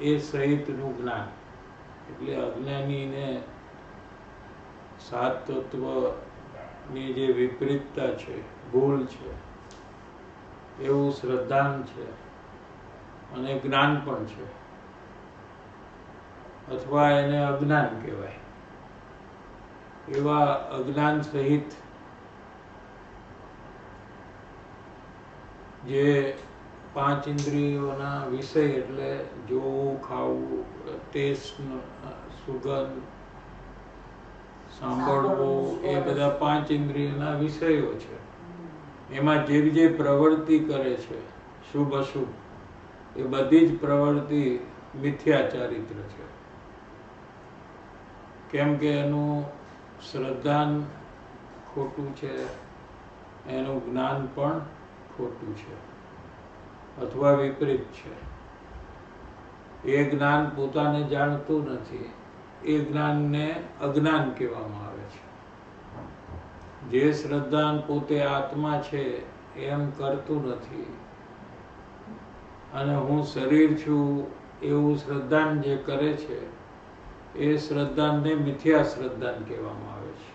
એ સહિતનું જ્ઞાન. એટલે અજ્ઞાનીને સાત તત્વની જે વિપરીતતા છે, ભૂલ છે, એવું શ્રદ્ધાન છે અને જ્ઞાન પણ છે, અથવા એને અજ્ઞાન કહેવાય. એવા અજ્ઞાન સહિત જે પાંચ ઇન્દ્રિયોના વિષય એટલે જોવું, ખાવું, ટેસ્ટ, સુગંધ, સાંભળવું, એ બધા પાંચ ઇન્દ્રિયોના વિષયો છે. એમાં જે જે પ્રવૃત્તિ કરે છે, શુભ અશુભ, એ બધી જ પ્રવૃત્તિ મિથ્યા ચારિત્ર છે. કેમ કે એનું શ્રદ્ધાન ખોટું છે, એનું જ્ઞાન પણ ખોટું છે અથવા વિપરીત છે. એ જ્ઞાન પોતાને જાણતું નથી, એ જ્ઞાનને અજ્ઞાન કહેવામાં આવે છે. જે શ્રદ્ધાન પોતે આત્મા છે એમ કરતું નથી અને હું શરીર છું એવું શ્રદ્ધાન જે કરે છે, એ શ્રદ્ધાનને મિથ્યા શ્રદ્ધાન કહેવામાં આવે છે.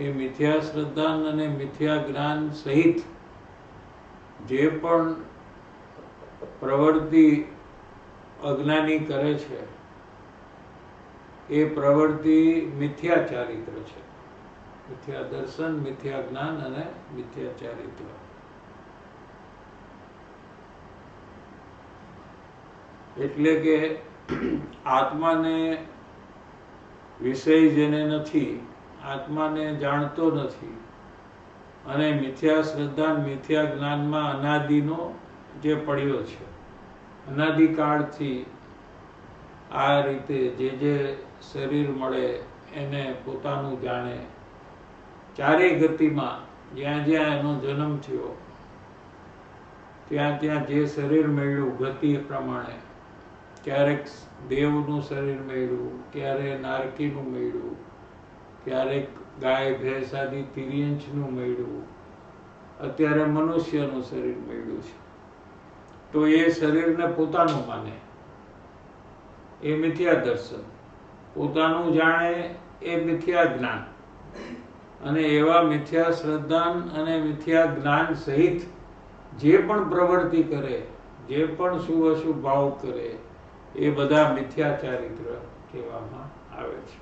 એ મિથ્યા શ્રદ્ધાન અને મિથ્યા જ્ઞાન સહિત જે પણ પ્રવૃત્તિ અજ્ઞાની કરે છે, એ પ્રવૃત્તિ મિથ્યા ચારિત્ર છે. મિથ્યા દર્શન, મિથ્યા જ્ઞાન અને મિથ્યા ચારિત્ર. એટલે કે આત્માને વિષય જેને નથી, આત્માને જાણતો નથી અને મિથ્યા શ્રદ્ધા, મિથ્યા જ્ઞાનમાં અનાદિનો જે પડ્યો છે, અનાદિકાળથી આ રીતે જે શરીર મળે એને પોતાનું જાણે, ચારે ગતિમાં જ્યાં જ્યાં એનો જન્મ થયો ત્યાં ત્યાં જે શરીર મળ્યું ગતિ પ્રમાણે, ક્યારેક દેવનું શરીર મળ્યું, ક્યારે નારકીનું મળ્યું, ક્યારેક ગાય ભેંસ આદિ તિર્યંશનું મળ્યું, અત્યારે મનુષ્યનું શરીર મળ્યું છે. તો એ શરીરને પોતાનું માને, એ મિથ્યા દર્શન. પોતાનું જાણે, એ મિથ્યા જ્ઞાન. અને એવા મિથ્યા શ્રદ્ધાન અને મિથ્યા જ્ઞાન સહિત જે પણ પ્રવૃત્તિ કરે, જે પણ શુભ અશુભ ભાવ કરે, એ બધા મિથ્યા ચારિત્ર કહેવામાં આવે છે.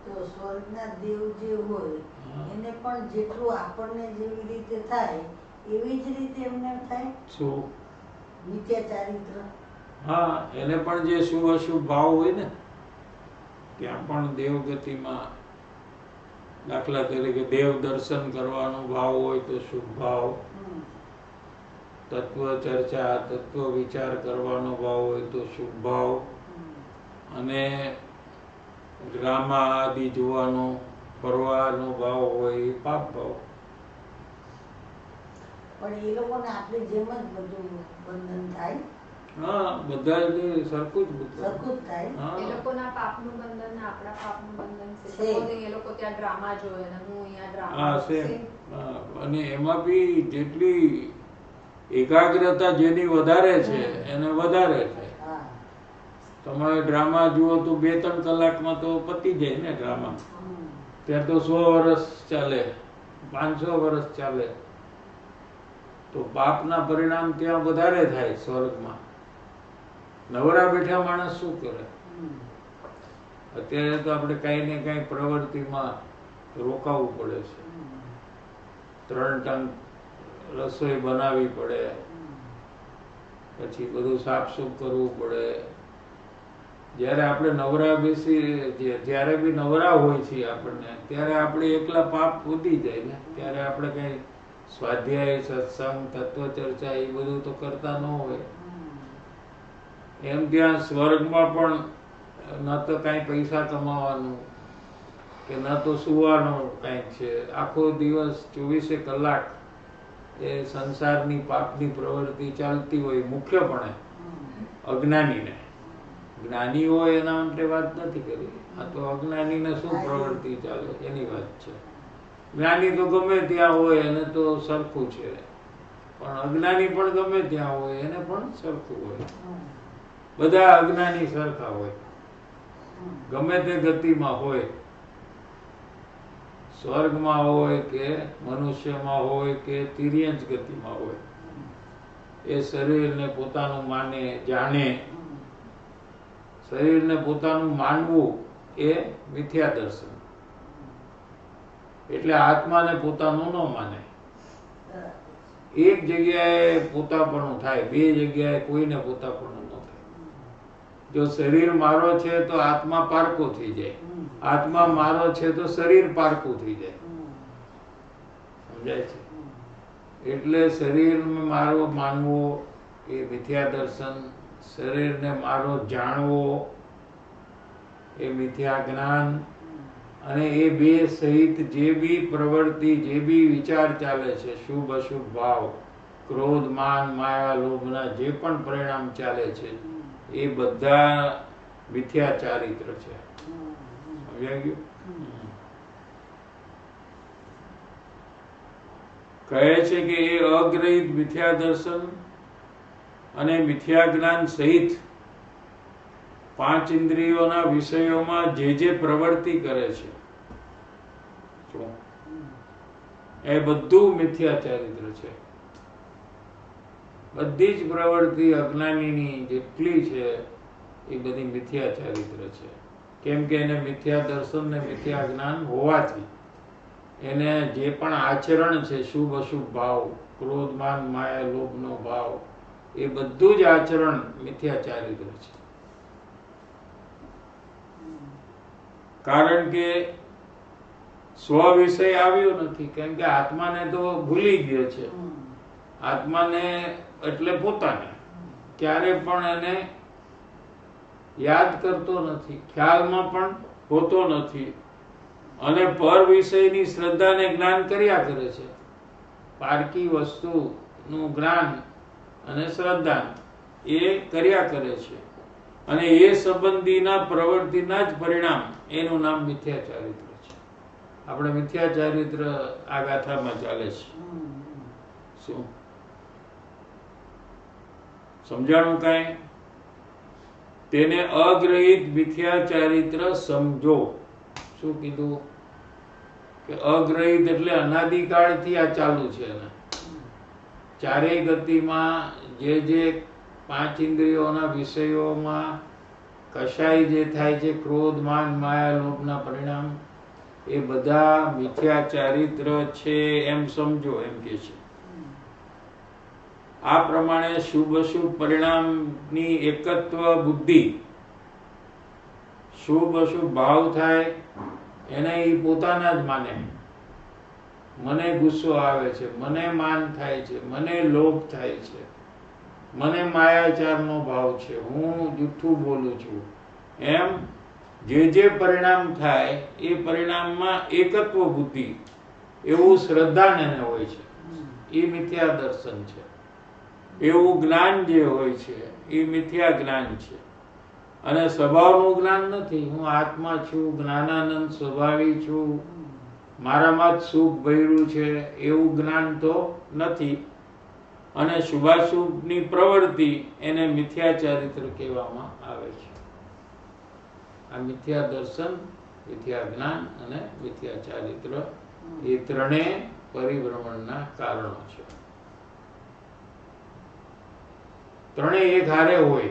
તો સ્વર્ગના દેવ જે હોય એને પણ જેટલું આપણને જેવી રીતે થાય એવી જ રીતે એમને થાય. શું? મિથ્યા ચારિત્ર. હા, એને પણ જે શુભ અશુભ ભાવ હોય ને, ત્યાં પણ દેવગતિમાં, દાખલા તરીકે દેવ દર્શન કરવાનો ભાવ હોય તો શુભ ભાવ, તત્વ ચર્ચા, તત્વ વિચાર કરવાનો ભાવ હોય તો શુભ ભાવ, અને ડ્રામા આદિ જોવાનો, ફરવાનો ભાવ હોય એ પાપ ભાવ. પણ એ લોકોને આપણી જેમ જ બધું બંધન થાય. હા, બધા જ સરખું જ સરખું જ થાય. એ લોકોના પાપનું બંધન ને આપણા પાપનું બંધન છે. એ લોકો ત્યાં ડ્રામા જોવે ને હું અહીંયા ડ્રામા. હા, સેમ. અને એમાં બી જેટલી એકાગ્રતા જેની વધારે છે એને વધારે છે. તમે ડ્રામા જુઓ તો 2-3 કલાકમાં તો પતી જાય ને ડ્રામા. ત્યાં તો 100 વર્ષ ચાલે, 500 વર્ષ ચાલે. તો પાપના પરિણામ ત્યાં વધારે થાય સ્વર્ગમાં. નવરા બેઠા માણસ શું કરે? અત્યારે તો આપણે કઈ ને કઈ પ્રવૃત્તિમાં રોકાવું પડે છે. 3 ટંક રસોઈ બનાવવી પડે, પછી બધું સાફસૂફ કરવું પડે. જ્યારે આપણે નવરા બેસી, જ્યારે બી નવરા હોય છે આપણને, ત્યારે આપણે એકલા પાપ વધી જાય ને. ત્યારે આપણે કઈ સ્વાધ્યાય, સત્સંગ, તત્વચર્ચા એ બધું તો કરતા ન હોય. એમ ત્યાં સ્વર્ગમાં પણ ન તો કઈ પૈસા કમાવાનું કે ન તો સુવાનું કઈક છે. આખો દિવસ 24 કલાક એ સંસારની પાપની પ્રવૃત્તિ ચાલતી હોય. મુખ્યપણે અજ્ઞાનીને. જ્ઞાની હોય એના માટે વાત નથી કરી. આ તો અજ્ઞાનીને શું પ્રવૃત્તિ ચાલે એની વાત છે. જ્ઞાની તો ગમે ત્યાં હોય એને તો સરખું છે, પણ અજ્ઞાની પણ ગમે ત્યાં હોય એને પણ સરખું હોય. બધા અજ્ઞાની સરખા હોય, ગમે તે ગતિમાં હોય, સ્વર્ગમાં હોય કે મનુષ્યમાં હોય કે તિર્યંચ ગતિમાં હોય, એ શરીરને પોતાનું માને, જાણે. શરીરને પોતાનું માનવું એ મિથ્યા દર્શન. એટલે આત્માને પોતાનું ન માને. એક જગ્યાએ પોતાપણું થાય, બે જગ્યાએ કોઈને પોતાપણું ન થાય. જો શરીર મારો છે તો આત્મા પારકો થઈ જાય, આત્મા મારો છે તો શરીર પારકું થઈ જાય. સમજાય છે? એટલે શરીરને મારો માનવો એ મિથ્યા દર્શન, શરીરને મારો જાણવો એ મિથ્યા જ્ઞાન. અને એ બે સહિત જે બી પ્રવૃત્તિ, જે બી વિચાર ચાલે છે, શુભ અશુભ ભાવ, ક્રોધ, માન, માયા, લોભના જે પણ પરિણામ ચાલે છે, એ બધા મિથ્યા ચારિત્ર છે. સમજાઈ ગયું? કહે છે કે એ અગ્રહિત મિથ્યા દર્શન અને મિથ્યા જ્ઞાન સહિત પાંચ ઇન્દ્રિયોના વિષયોમાં જે પ્રવૃત્તિ કરે છે એ બધું મિથ્યા ચારિત્ર છે. બધી જ પ્રવૃત્તિ અજ્ઞાનીની જેટલી છે એ બધી મિથ્યા ચારિત્ર છે. કેમ કે એને મિથ્યા દર્શન ને મિથ્યા જ્ઞાન હોવાથી એને જે પણ આચરણ છે, શુભ અશુભ ભાવ, ક્રોધ, માન, માયા, લોભનો ભાવ, એ બધું જ આચરણ મિથ્યા ચારિત્ર છે. કારણ કે સ્વ વિષય આવ્યો નથી, કેમ કે આત્માને તો ભૂલી ગયો છે. આત્માને એટલે પોતાને ક્યારે પણ એને યાદ કરતો નથી, ખ્યાલમાં પણ હોતો નથી, અને પર વિષયની શ્રદ્ધા ને જ્ઞાન કર્યા કરે છે. પારકી વસ્તુનું જ્ઞાન અને શ્રદ્ધા એ કર્યા કરે છે, અને એ સંબંધીના પ્રવૃત્તિના જ પરિણામ, એનું નામ મિથ્યા ચારિત્ર છે. આપણે મિથ્યા ચારિત્ર આ ગાથામાં ચાલે છે. શું સમજાણું? કાંઈ? તેને અગ્રહિત મિથ્યા ચારિત્ર સમજો. શું કીધું? કે અગ્રહિત એટલે અનાદિકાળથી આ ચાલુ છે. ચારેય ગતિમાં જે પાંચ ઇન્દ્રિયોના વિષયોમાં કશાય જે થાય છે, ક્રોધ, માન, માયા, લોભના પરિણામ, એ બધા મિથ્યા ચારિત્ર છે એમ સમજો, એમ કે છે. આ પ્રમાણે શુભ અશુભ પરિણામની એકત્વ બુદ્ધિ, શુભ અશુભ ભાવ થાય એને એ પોતાના જ માને. મને ગુસ્સો આવે છે, મને માન થાય છે, મને લોભ થાય છે, મને માયાચારનો ભાવ છે, હું જૂઠું બોલું છું, એમ જે પરિણામ થાય એ પરિણામમાં એકત્વ બુદ્ધિ, એવું શ્રદ્ધાને હોય છે, એ મિથ્યા દર્શન છે. એવું જ્ઞાન જે હોય છે એ મિથ્યા જ્ઞાન છે. અને સ્વભાવનું જ્ઞાન નથી. હું આત્મા છું, જ્ઞાનાનંદ સ્વભાવી છું, મારામાં જ સુખ ભર્યું છે, એવું જ્ઞાન તો નથી. અને શુભાશુભની પ્રવૃત્તિ એને મિથ્યા ચારિત્ર કહેવામાં આવે છે. આ મિથ્યા દર્શન, મિથ્યા જ્ઞાન અને મિથ્યા ચારિત્ર એ ત્રણેય પરિભ્રમણના કારણો છે. ત્રણેય એક હારે હોય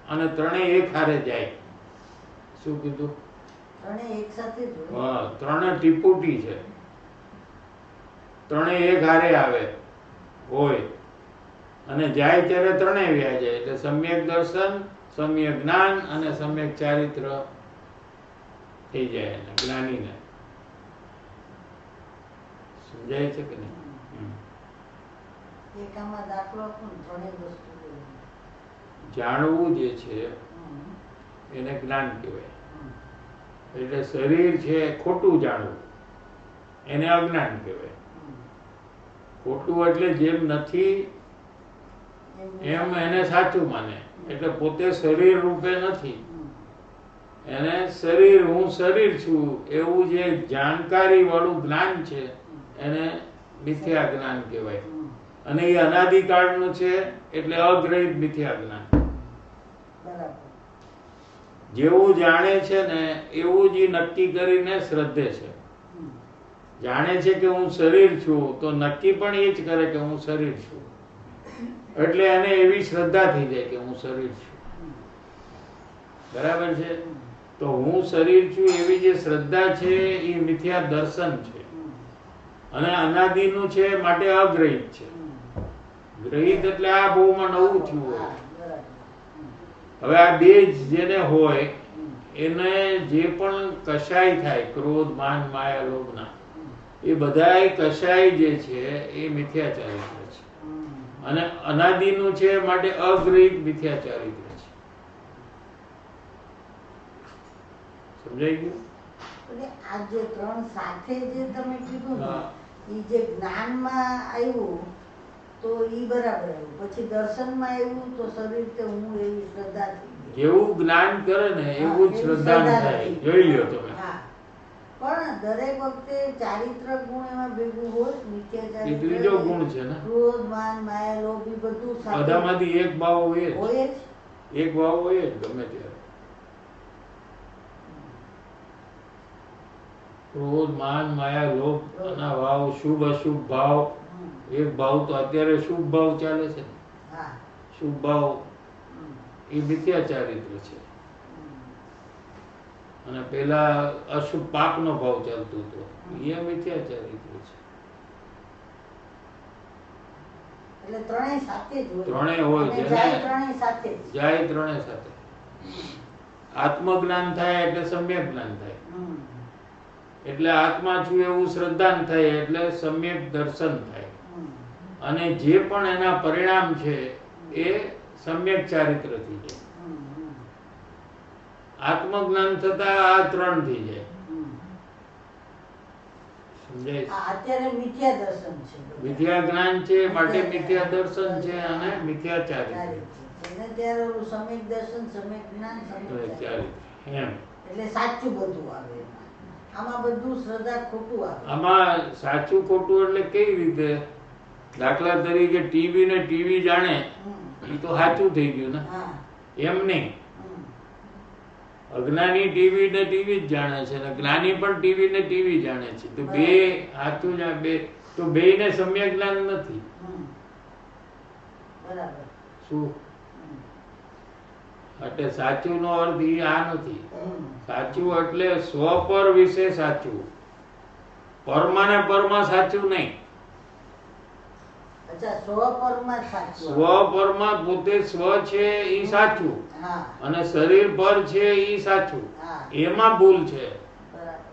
અને ત્રણેય એક હારે જાય. શું કીધું? ત્રણેય એક સાથે જ હોય. હા, ત્રણે ટીપુટી છે. ત્રણેય એક હારે આવે હોય અને જાય ત્યારે ત્રણેય વ્યા જાય. એટલે સમ્યક દર્શન, સમ્યક જ્ઞાન અને સમ્યક ચારિત્ર થઈ જાય એને જ્ઞાનીને. સમજાય છે કે નહીં? એકામાં દાખલો આપો ને, ત્રણેય વસ્તુ જાણવું જે છે એને જ્ઞાન કહેવાય. એટલે શરીર છે ખોટું જાણવું એને અજ્ઞાન કહેવાય. ખોટું એટલે જેમ નથી એમ એને સાચું માને. એટલે પોતે શરીર રૂપે નથી, એને શરીર, હું શરીર છું એવું જે જાણકારી વાળું જ્ઞાન છે એને મિથ્યા જ્ઞાન કહેવાય. અને એ અનાદિકાળનું છે એટલે અગ્રહિત મિથ્યા જ્ઞાન. બરાબર. જેવું જાણે છે ને એવું જ ઈ નક્કી કરીને શ્રદ્ધે છે. જાણે છે કે હું શરીર છું તો નક્કી પણ એ જ કરે કે હું શરીર છું, એટલે એને એવી શ્રદ્ધા થઈ જાય કે હું શરીર છું. બરાબર છે? તો હું શરીર છું એવી જે શ્રદ્ધા છે એ મિથ્યા દર્શન છે, અને અનાદિનું છે માટે અગ્રહિત છે. ગ્રહિત એટલે આ ભાવમાં નવું થયું હોય. હવે આ બે જેને હોય એને જે પણ કશાય થાય, ક્રોધ માન માયા લોભના, એ બધાય કશાય જે છે એ મિથ્યાચારિત્ર છે, અને અનાદિનું છે માટે અગ્રહિત મિથ્યાચારિત્ર છે. સમજાઈ ગયું? એટલે આ જે ત્રણ સાથે જે તમે કીધું ને, એ જે જ્ઞાનમાં આવ્યું તો ઈ બરાબર આવ્યું, પછી દર્શનમાં આવ્યું તો શરીર કે હું એવી શ્રદ્ધા થઈ ગઈ. જેવું જ્ઞાન કરે ને એવું જ શ્રદ્ધા થાય. જોઈ લ્યો તમે. હા, પણ દરેક વખતે ચારિત્ર ગુણ એમાં ભેગું હોય. મિથ્યાચારિત્ર એ ત્રીજો ગુણ છે ને. ક્રોધ માન માયા લોભ ઈ બધું સાથે બધામાંથી એક ભાવ હોય જ. હોય જ. એક ભાવ હોય જ ગમે ત્યારે. ક્રોધ માન માયા લોભ ના ભાવ, શુભ અશુભ ભાવ. એક ભાવ તો અત્યારે શુભ ભાવ ચાલે છે. હા. શુભ ભાવ એ મિથ્યાચારિત્ર છે, અને પેલા અશુભ પાપનો ભાવ ચાલતો હતો એ મિથ્યાચારિત્ર છે. એટલે ત્રણેય સાથે જ હોય. ત્રણેય હોય અને છે જાય ને. ત્રણેય સાથે જ. જાય ત્રણેય સાથે. આત્મજ્ઞાન થાય એટલે સમ્યક જ્ઞાન થાય, એટલે આત્મા છું એવું શ્રદ્ધાન થાય એટલે સમ્યક દર્શન થાય, અને જે પણ એના પરિણામ છે એ સમ્યક ચારિત્ર થઈ જાય. આત્મજ્ઞાન થતા આ ત્રણ થઈ જાય. સમજાય? અત્યારે મિથ્યા દર્શન છે. મિથ્યા જ્ઞાન છે માટે મિથ્યા દર્શન છે, અને મિથ્યા ચારિત્ર. એને ત્યારે ઓલું સમ્યક દર્શન, સમ્યક જ્ઞાન, સમ્યક ચારિત્ર એમ. એટલે સાચું બધું આવે એમાં. આમાં બધું શ્રદ્ધા ખોટું આવે. આમાં સાચું ખોટું એટલે કઈ રીતે? દાખલા તરીકે ટીવી ને ટીવી જાણે એ તો સાચું થઈ ગયું ને. હા. એમ નહીં. અજ્ઞાની ટીવી ને ટીવી જ જાણે છે, ને જ્ઞાની પણ ટીવી ને ટીવી જાણે છે, તો બે સાચું બે તો બેયને સમ્યક જ્ઞાન નથી. બરાબર. શું? એટલે સાચું નો અર્થ એ આ નથી. સાચું એટલે સ્વપર વિશે સાચું, પરમા ને પરમાં સાચું નહીં. અચ્છા, સ્વપરમાં સાચું. સ્વપરમાં પોતે સ્વ છે એ સાચું, હા. અને શરીર પર છે એ સાચું. હા. એમાં ભૂલ છે. બરાબર.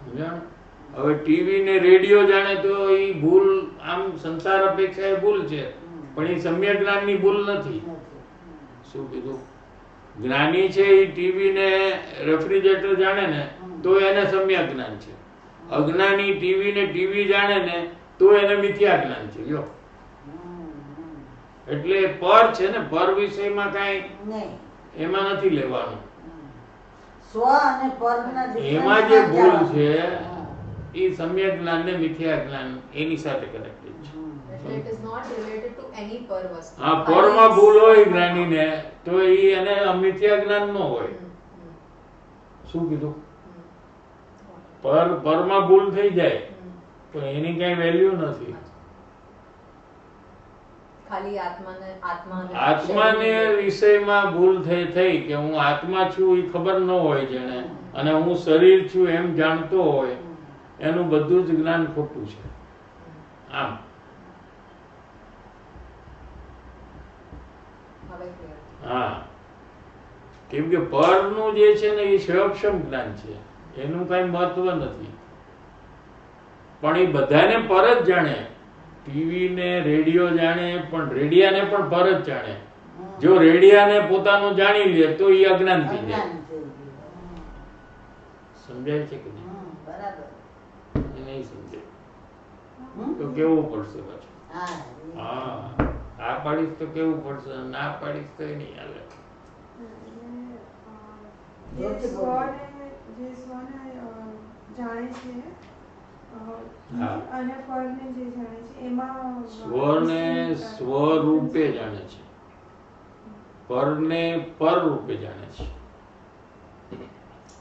સમજાણું? હવે ટીવી ને રેડિયો જાણે તો એ ભૂલ આમ સંસાર અપેક્ષા એ ભૂલ છે, પણ એ સમ્યક જ્ઞાનની ભૂલ નથી. શું કીધું? જ્ઞાની છે એ ટીવી ને રેફ્રિજરેટર જાણે ને તો એને સમ્યક જ્ઞાન છે. અજ્ઞાની ટીવી ને ટીવી જાણે ને તો એને મિથ્યા જ્ઞાન છે. જો એટલે પર છે ને, પર વિષયમાં કાંઈ એમાં નથી લેવાનું. સ્વ અને પરના એમાં જે ભૂલ છે એ સમ્યક જ્ઞાન ને મિથ્યા જ્ઞાન એની સાથે કનેક્ટેડ છે. એટલે it is not related to any પર વસ્તુ. હા, પરમાં ભૂલ હોય જ્ઞાનીને તો એ એને અમિથ્યા જ્ઞાન ન હોય. શું કીધું? પરમાં ભૂલ થઈ જાય તો એની કઈ વેલ્યુ નથી. ખાલી આત્માને વિષયમાં ભૂલ થઈ કે હું આત્મા છું એ ખબર ન હોય જેને, અને હું શરીર છું એમ જાણતો હોય, એનું બધું જ જ્ઞાન ખોટું છે. આમ હા, કેમ કે પરનું જે છે ને એ સ્વયંક્ષમ જ્ઞાન છે, એનું કઈ મહત્વ નથી. પણ એ બધાને પર જ જાણે. ટીવી ને રેડિયો જાણે, પણ રેડિયાને પણ પર જ જાણે. જો રેડિયાને પોતાનું જાણી લે તો એ અજ્ઞાન થઈ જાય. સમજાય છે કે નહીં? બરાબર. નહીં સમજાય તો કેવું પડશે પાછું? હા, આ પાડીશ તો કેવું પડશે, ના પાડીશ તો નહીં હાલે. જે સ્વને જાણે છે અને પરને જે જાણે છે એમાં સ્વને સ્વરૂપે જાણે છે, પરને પર રૂપે જાણે છે.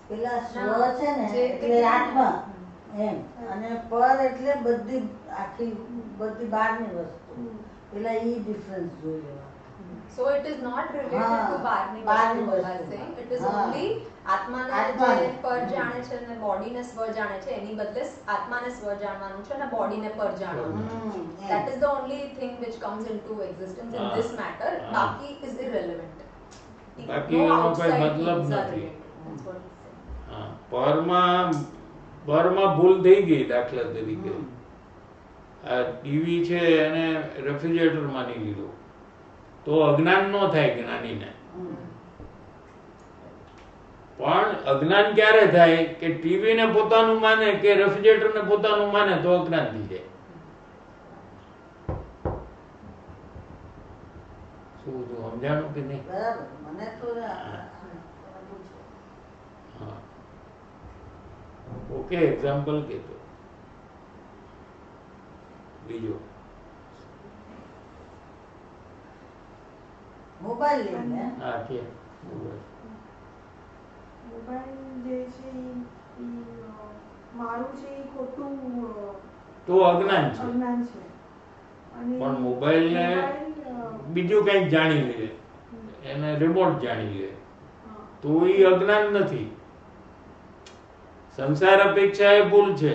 પેલા સ્વ ના, છે ને જે એટલે આત્મા એમ, અને પર એટલે બધી આખી બધી બહારની વસ્તુ. પેલા ઈ ડિફરન્સ જોઈ લેવાનો. So it is not related હા, to બહારની બહારની વસ્તુ. વસ્તુ. It is હા. only આત્માને આત્માને. જે પર જાણે છે અને બોડીને સ્વ જાણે છે, એની બદલે આત્માને સ્વ જાણવાનું છે અને બોડીને પર જાણવાનું છે. એમ. That is the only thing which comes into existence in હા. this matter. હા. બાકી is irrelevant. બાકી No એનો કોઈ outside મતલબ things are નથી. related. That's what he's saying. હા, પરમાં ભૂલ થઈ ગઈ. દાખલા તરીકે આ ટીવી છે એને રેફ્રિજરેટર માની લીધું તો અજ્ઞાન ન થાય જ્ઞાનીને. પણ અજ્ઞાન ક્યારે થાય કે ટીવી ને પોતાનું માને કે રેફ્રિજરેટર ને પોતાનું માને તો અજ્ઞાન થઈ જાય. શું તું સમજાણું કે નહીં? બરાબર, મને તો હા, ઓકે, એક્ઝામ્પલ કહેતો. બીજો મોબાઈલ લઈને હા કે મોબાઈલ જે છે ઈ મારું છે ઈ ખોટું તો અજ્ઞાન છે. અજ્ઞાન છે. અને પણ મોબાઈલને બીજું કંઈક જાણી લે, એને રિમોટ જાણી લે તો એ અજ્ઞાન નથી. સંસાર અપેક્ષા એ ભૂલ છે,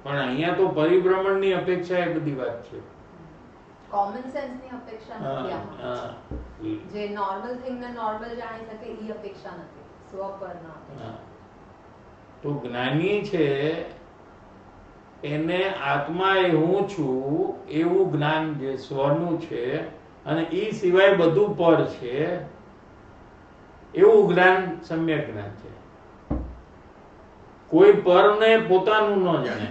પણ અહીંયા તો પરિભ્રમણની અપેક્ષા એ બધી વાત છે. કોમન સેન્સ ની અપેક્ષા નથી આમાં. હા, જે નોર્મલ થિંગ ને નોર્મલ જાણી શકે એ અપેક્ષા નથી, સ્વ પર ના અપેક્ષા. તો જ્ઞાની છે એને આત્મા એ હું છું એવું જ્ઞાન જે સ્વનું છે અને એ સિવાય બધું પર છે એવું જ્ઞાન સમ્યક જ્ઞાન છે. કોઈ પરને પોતાનું ન જાણે.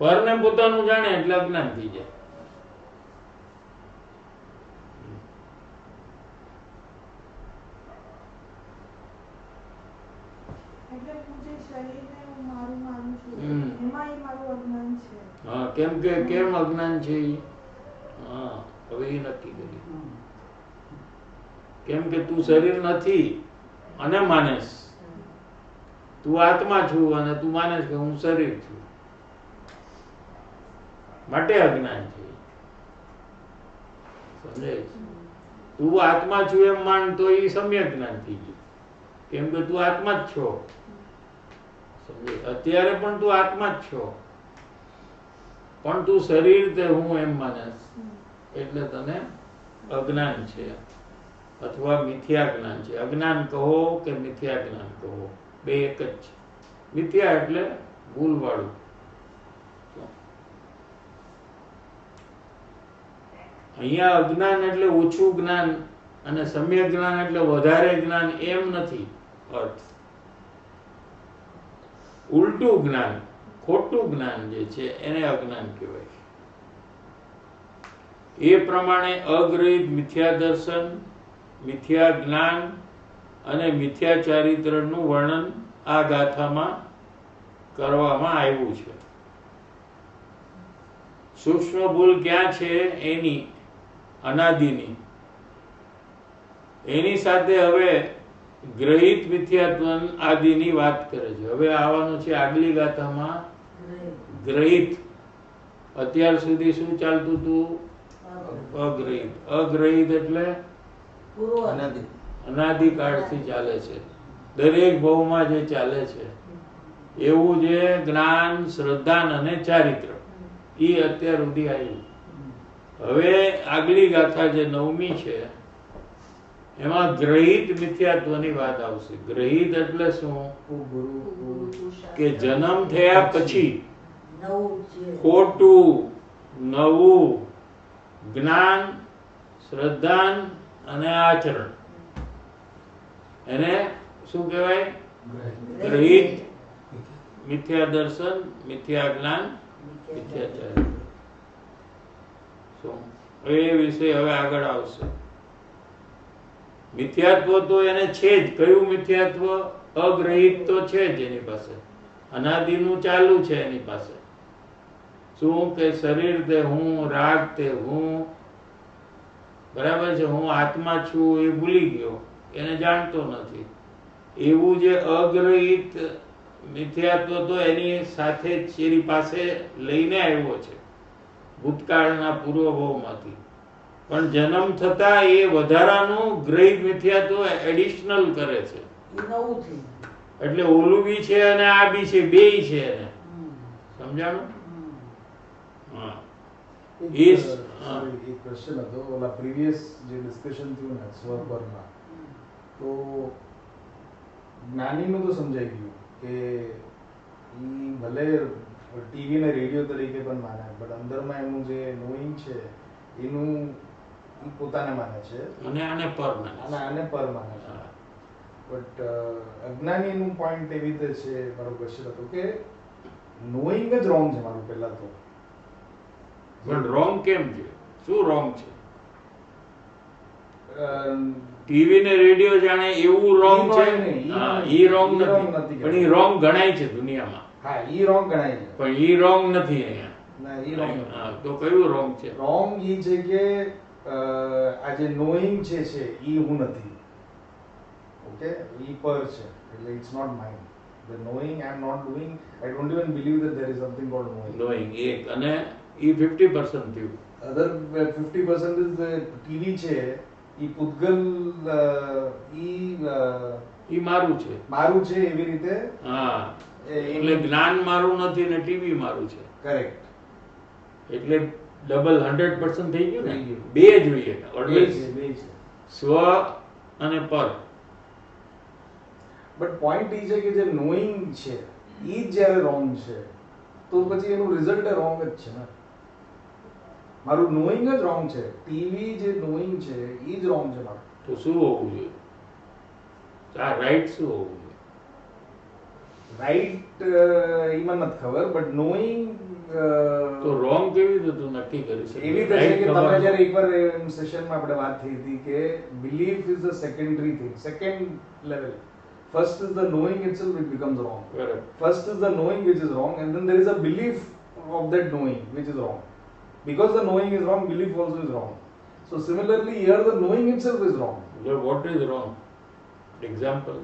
પરને પોતાનું જાણે એટલે અજ્ઞાન થઈ જાય. એટલે હું જે શરીરને હું મારું માનું છું હમ. એમાં ઈ મારું અજ્ઞાન છે. હા, કેમ અજ્ઞાન છે ઈ? હા, હવે એ નક્કી કરી. કેમ કે તું શરીર નથી અને માનેસ, તું આત્મા છું અને તું માનેસ કે હું શરીર છું, માટે અજ્ઞાન છે. સમજે? તું આત્મા છું એમ માન તો એ સમ્યક જ્ઞાન થઈ ગયું, કેમ કે તું આત્મા જ છો. સમજે? અત્યારે પણ તું આત્મા જ છો, પણ તું શરીર તે હું એમ માનેસ એટલે તને અજ્ઞાન છે અથવા મિથ્યા જ્ઞાન છે. અજ્ઞાન કહો કે મિથ્યા જ્ઞાન કહો, બે એક જ છે. મિથ્યા એટલે ભૂલવાળું. અહીંયા અજ્ઞાન એટલે ઓછું જ્ઞાન અને સમ્યક જ્ઞાન એટલે વધારે જ્ઞાન એમ નથી અર્થ. ઉલટું જ્ઞાન, ખોટું જ્ઞાન જે છે એને અજ્ઞાન કહેવાય છે. એ પ્રમાણે અગ્રહિત મિથ્યા દર્શન, મિથ્યા જ્ઞાન અને મિથ્યા ચારિત્રનું વર્ણન આ ગાથામાં કરવામાં આવ્યું છે. સૂક્ષ્મ ભૂલ ક્યાં છે એની, અનાદિની, એની સાથે હવે ગ્રહિત મિથ્યાત્વ આદિની વાત કરે છે. હવે આવવાનું છે આગલી ગાથામાં ગ્રહિત. અત્યાર સુધી શું ચાલતું હતું? અગ્રહિત. અગ્રહિત એટલે અનાદિકાળથી ચાલે છે, દરેક ભાવમાં જે ચાલે છે એવું જે જ્ઞાન, શ્રદ્ધા અને ચારિત્ર એ અત્યાર સુધી આવ્યું. હવે આગલી ગાથા જે 9મી છે એમાં ગ્રહિત મિથ્યાત્વની વાત આવશે. ગ્રહિત એટલે શું? કે જન્મ થયા પછી ખોટું નવું જ્ઞાન, શ્રદ્ધા અને આચરણ, એને શું કહેવાય? ગ્રહિત. મિથ્યા દર્શન, મિથ્યા જ્ઞાન, મિથ્યા ચારિત્ર. શું એ વિશે હવે આગળ આવશે. મિથ્યાત્વ તો એને છે જ. કયું મિથ્યાત્વ? અગ્રહિત તો છે જ એની પાસે, અનાદિનું ચાલુ છે એની પાસે. શું કે શરીર તે હું, રાગ તે હું, બરાબર છે, હું આત્મા છું એ ભૂલી ગયો, એને જાણતો નથી. એવું જે અગ્રહિત મિથ્યાત્વ તો એની સાથે જ એની પાસે લઈને આવ્યો છે ભૂતકાળના પૂર્વભાવમાંથી, પણ જન્મ થતા એ વધારાનું ગ્રહિત મિથ્યાત્વ એડિશનલ કરે છે. એ નવું થયું. એટલે ઓલું બી છે અને આ બી છે, બેય છે એને. સમજાણું? હા. એક ક્વેશ્ચન હતો ઓલા પ્રીવિયસ જે ડિસ્કશન થયું ને સ્વપરમાં, તો જ્ઞાનીનું તો સમજાઈ ગયું કે ઈ ભલે ટીવી ને રેડિયો તરીકે પણ માને, બટ અંદરમાં એનું જે નોઈંગ છે એનું ઈ પોતાને માને છે અને આને પર માને અને આને પર માને છે. બટ અજ્ઞાનીનું પોઈન્ટ એવી રીતે છે, મારો ક્વેશ્ચન હતો કે નોઈંગ જ રોંગ છે મારું પહેલા તો. પણ રોંગ કેમ છે? શું રોંગ છે? ટીવી ને રેડિયો જાણે એવું રોંગ છે? હા, ઈ રોંગ નથી, પણ ઈ રોંગ ગણાય છે દુનિયામાં. હા, ઈ રોંગ ગણાય છે, પણ ઈ રોંગ નથી અહીંયા. ના ઈ રોંગ હા, તો કયું રોંગ છે? રોંગ ઈ છે કે આ જે નોઈંગ છે ઈ હું નથી. ઓકે, ઈ પર છે, એટલે it's not mind. The knowing I am not doing, I don't even believe that there is something called knowing. Knowing એક, અને ઈ 50% થયું. Other 50% is the TV છે, ઈ પૂતગલ ઈ મારું છે. મારું છે એવી રીતે. હા, એટલે જ્ઞાન મારું નથી ને ટીવી મારું છે. કરેક્ટ. એટલે ડબલ 100% થઈ ગયું ને. થઈ ગયું. બે જોઈએ ઓલવેઝ, બે છે. સ્વ અને પર. બટ પોઈન્ટ ઈ છે કે જે નોઈંગ છે ઈ જ જ્યારે રોંગ છે તો પછી એનું રિઝલ્ટ રોંગ જ છે ને. મારું નોઈંગ જ રોંગ છે, ટીવી જે નોઈંગ છે ઈ જ રોંગ છે મારું. તો શું હોવું જોઈએ? આ રાઈટ શું હોવું જોઈએ? રાઈટ ઈમાં નથી ખબર, બટ નોઈંગ તો રોંગ કેવી રીતે તું નક્કી કરી શકે? એવી રીતે છે કે તમે જ્યારે એકવાર સેશનમાં આપણે વાત થઈ હતી કે belief is a secondary thing, second level. First is the knowing itself which becomes wrong. Correct. First is the knowing which is wrong, and then there is a belief of that knowing which is wrong. Because the knowing is wrong, belief also is wrong. So similarly, here the knowing itself is wrong. What is wrong? Example.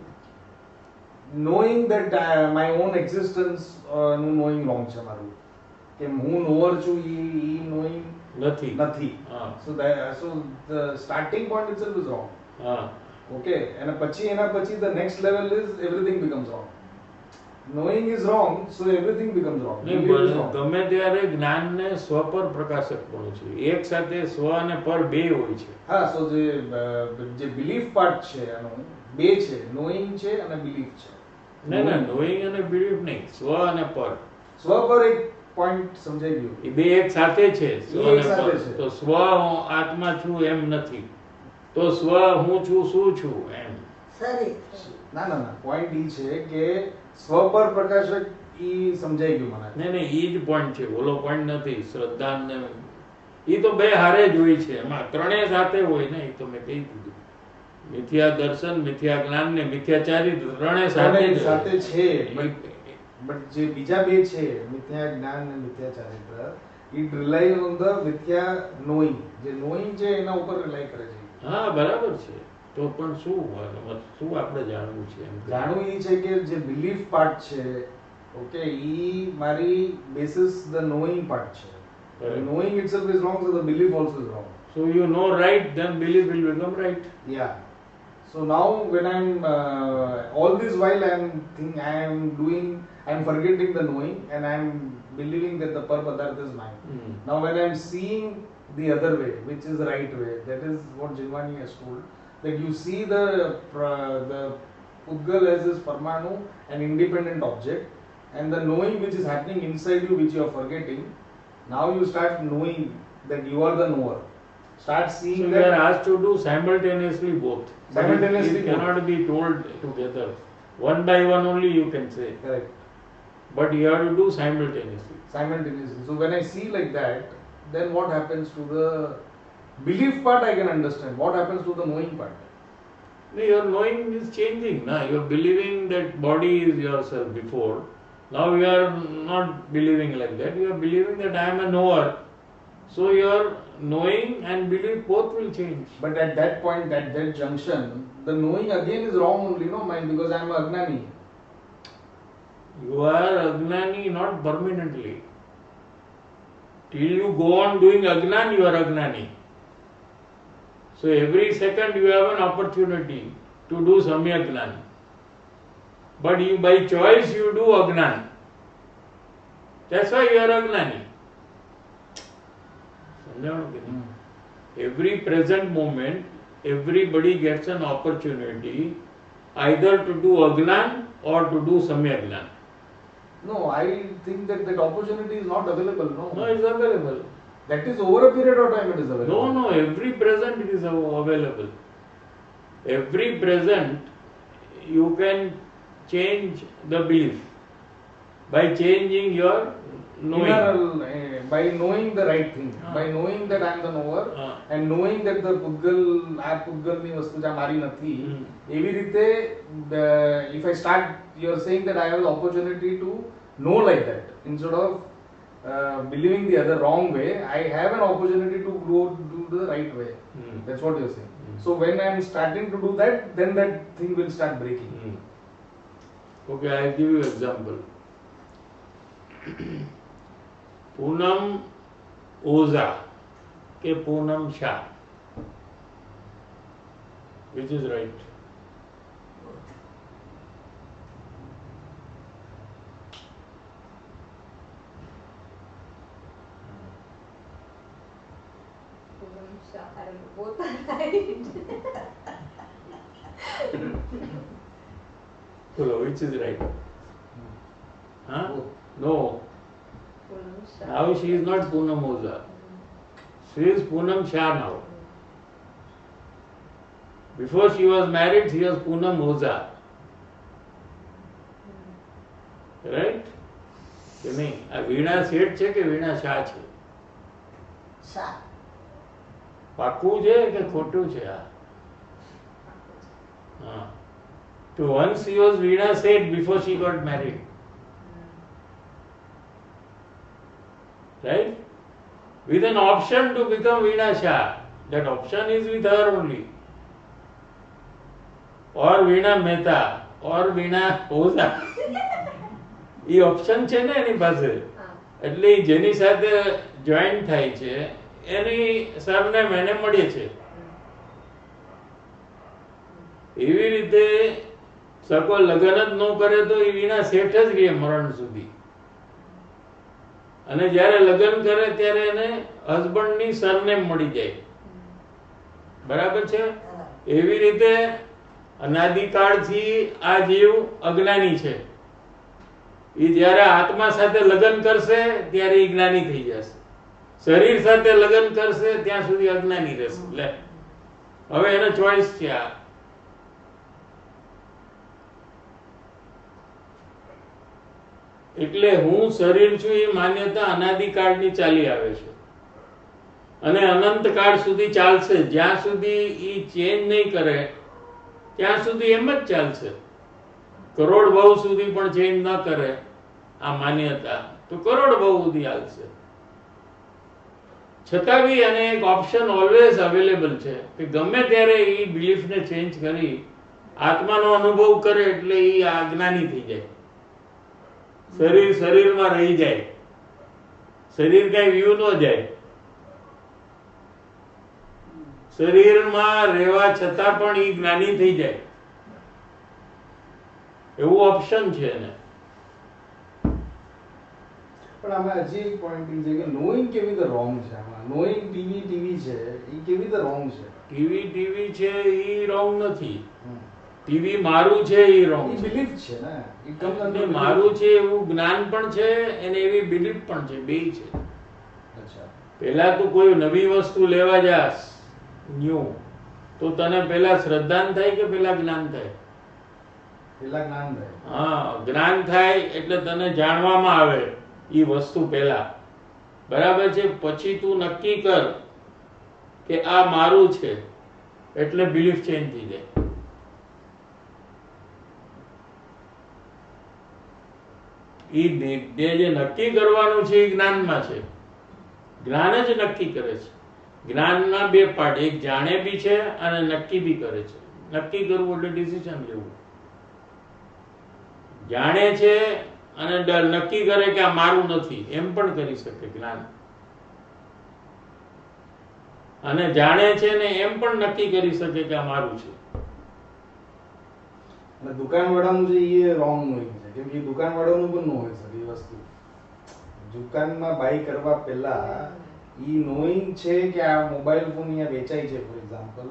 Knowing that my own existence નું knowing wrong છે મારું, કે હું knower છું ઈ knowing નથી. So the starting point itself is wrong. Okay, and એના પછી the next level is everything becomes wrong. Knowing is wrong, so everything becomes wrong. ગમે ત્યારે જ્ઞાનને સ્વ પર પ્રકાશક પણ છે, એક સાથે સ્વ અને પર બે હોય છે. હા, so જે belief part છે આનો બે છે, knowing છે અને belief છે. ના, knowing અને belief નહીં, સ્વ અને પર. સ્વ પર એક પોઈન્ટ સમજાઈ ગયું, એ બે એક સાથે છે, સ્વ અને પર. છે. તો સ્વ હું આત્મા છું એમ નથી, તો સ્વ હું છું શું છું એમ. સરી ના પોઈન્ટ ઈ છે કે સ્વ પર પ્રકાશક ઈ સમજાઈ ગયું મને. નહીં, ઈ જ પોઈન્ટ છે, ઓલો પોઈન્ટ નથી. શ્રદ્ધા ને ઈ તો બે હારે જ હોય છે, એમાં ત્રણેય સાથે હોય ને. એ તો મેં કહી દીધું, મિથ્યા દર્શન, મિથ્યા જ્ઞાન ને મિથ્યા ચારિત્ર ત્રણેય સાથે છે. બટ જે બીજા બે છે, મિથ્યા જ્ઞાન અને મિથ્યા ચારિત્ર, ઇટ રિલાય ઓન ધ મિથ્યા નોઈંગ. જે નોઈંગ છે એના ઉપર રિલાય કરે છે. હા, બરાબર છે. તો પણ શું આપણે જાણવું છે? જાણવું એ છે કે જે બિલીફ પાર્ટ છે, ઓકે, ઈ મારી બેસિસ ધ નોઈંગ પાર્ટ છે. Knowing itself is wrong, so the belief also is wrong. So you know right, then belief will become right. Yeah. So now when I'm all this while I am forgetting the knowing and I am believing that the per padartha is mine. Now when I am seeing the other way, which is the right way, that is what Jinwani has told, that you see the Pudgal as this Parmanu, an independent object, and the knowing which is happening inside you, which you are forgetting. Now you start knowing that you are the knower. Start seeing so that. We are asked to do simultaneously both. Simultaneously it cannot be told together. One by one only you can say. Correct. But you have to do simultaneously. Simultaneously. So when I see like that, then what happens to the belief part I can understand. What happens to the knowing part? Your knowing is changing. You are believing that body is yourself before. Now you are not believing like that. You are believing that I am a knower. So your knowing and belief both will change. But at that point, at that junction, the knowing again is wrong only, no mind, because I am Agnani. You are Agnani not permanently. Till you go on doing Agnan, you are Agnani. So every second you have an opportunity to do Samyagnan. But you by choice you do Agnan. That's why you are Agnani. Every present moment, everybody gets an opportunity either to do Agnan or to do Samyagnan. No, I think that opportunity is not available. No, it's available. That is over a period of time it is available. No, every present it is available. Every present you can change the belief by changing your knowing. By knowing the right thing, by knowing that I am the knower and knowing that the Pudgal, આ Pudgalની વસ્તુ જે મારી નથી, એવી રીતે if I start, you are saying that I have the opportunity to know like that instead of believing the other wrong way, I have an opportunity to go do the right way. That's what you are saying. So when I am starting to do that, then that thing will start breaking. Okay, I will give you example. Poonam Oza ke Poonam Shah. Which is right? I don't know, both are right. So which is right? Huh? Both. No. Now she is not Poonam Oza. She is Poonam Shah now. Before she was married, she was Poonam Oza. Right? કે નહીં આ વીણા શેઠ છે કે વીણા શાહ છે? શા પાકું છે કે ખોટું છે આ? હા. To once she was Veena Seth before she got married. Right? With an option to become Veena Shah. That option is with her only. Or Veena Mehta. Or Veena Oza. A option છે ને એની પાસે, એટલે જેની સાથે joint થાય છે એની surname એને મળે છે. એવી રીતે સકો લગ્ન જ ન કરે તો એ વીણા શેઠ જ રહે મરણ સુધી, અને જ્યારે લગ્ન કરે ત્યારે એને હસબન્ડની સરનેમ મળી જાય. બરાબર છે? એવી રીતે અનાદિકાળથી આ જીવ અજ્ઞાની છે. એ જ્યારે આત્મા સાથે લગ્ન કરશે ત્યારે એ જ્ઞાની થઈ જશે. શરીર સાથે લગ્ન કરશે ત્યાં સુધી અજ્ઞાની રહેશે. લે હવે એનો ચોઈસ છે આ. એટલે હું શરીર છું એ માન્યતા અનાદિકાળની ચાલી આવે છે અને અનંતકાળ સુધી ચાલશે. જ્યાં સુધી એ ચેન્જ નહીં કરે ત્યાં સુધી એમ જ ચાલશે. કરોડ ભાવ સુધી પણ ચેન્જ ન કરે આ માન્યતા તો કરોડ ભાવ સુધી ચાલશે. છતાં બી આને એક ઓપ્શન ઓલવેઝ અવેલેબલ છે કે ગમે ત્યારે એ બિલીફને ચેન્જ કરી આત્માનો અનુભવ કરે એટલે એ અજ્ઞાની થઈ જાય. શરીર શરીરમાં રહી જાય, શરીર કઈ વ્યૂ ન જાય. શરીરમાં રહેવા છતાં પણ એ જ્ઞાની થઈ જાય એવું ઓપ્શન છે એને. પણ આમાં હજી એક પોઈન્ટ છે કે નોઈંગ કેવી રીતે રોંગ છે. આમાં નોઈંગ ટીવી છે એ કેવી રીતે રોંગ છે? ટીવી છે એ રોંગ નથી. ટીવી મારું છે એ રોંગ છે. બિલીફ છે ને, એ મારું છે એવું જ્ઞાન પણ છે અને એવી બિલીફ પણ છે, બેય છે. અચ્છા, પેલા તું કોઈ નવી વસ્તુ લેવા જાસ ન્યુ તો તને પેલા શ્રદ્ધાન થાય કે પેલા જ્ઞાન થાય? પેલા જ્ઞાન થાય. હા, જ્ઞાન થાય એટલે તને જાણવામાં આવે એ વસ્તુ પહેલા. બરાબર છે? પછી તું નક્કી કર કે આ મારું છે એટલે બિલીફ ચેન્જ થઈ જાય. એ જે નક્કી કરવાનું છે એ જ્ઞાનમાં છે. જ્ઞાન જ નક્કી કરે છે. જ્ઞાનના બે પાર્ટ, એક જાણે બી છે અને નક્કી બી કરે છે. નક્કી કરવું એટલે ડિસિઝન લેવું. જાણે છે અને નક્કી કરે કે આ મારું નથી, એમ પણ કરી શકે જ્ઞાન. અને જાણે છે ને એમ પણ નક્કી કરી શકે કે આ મારું છે. અને દુકાનવાળાનું જે એ રોંગ નોઈંગ છે, કેમ કે દુકાનવાળાનું પણ ન હોય શકે એ વસ્તુ. દુકાનમાં બાય કરવા પહેલા ઈ નોઈંગ છે કે આ મોબાઈલ ફોન અહીંયા વેચાય છે ફોર એક્ઝામ્પલ,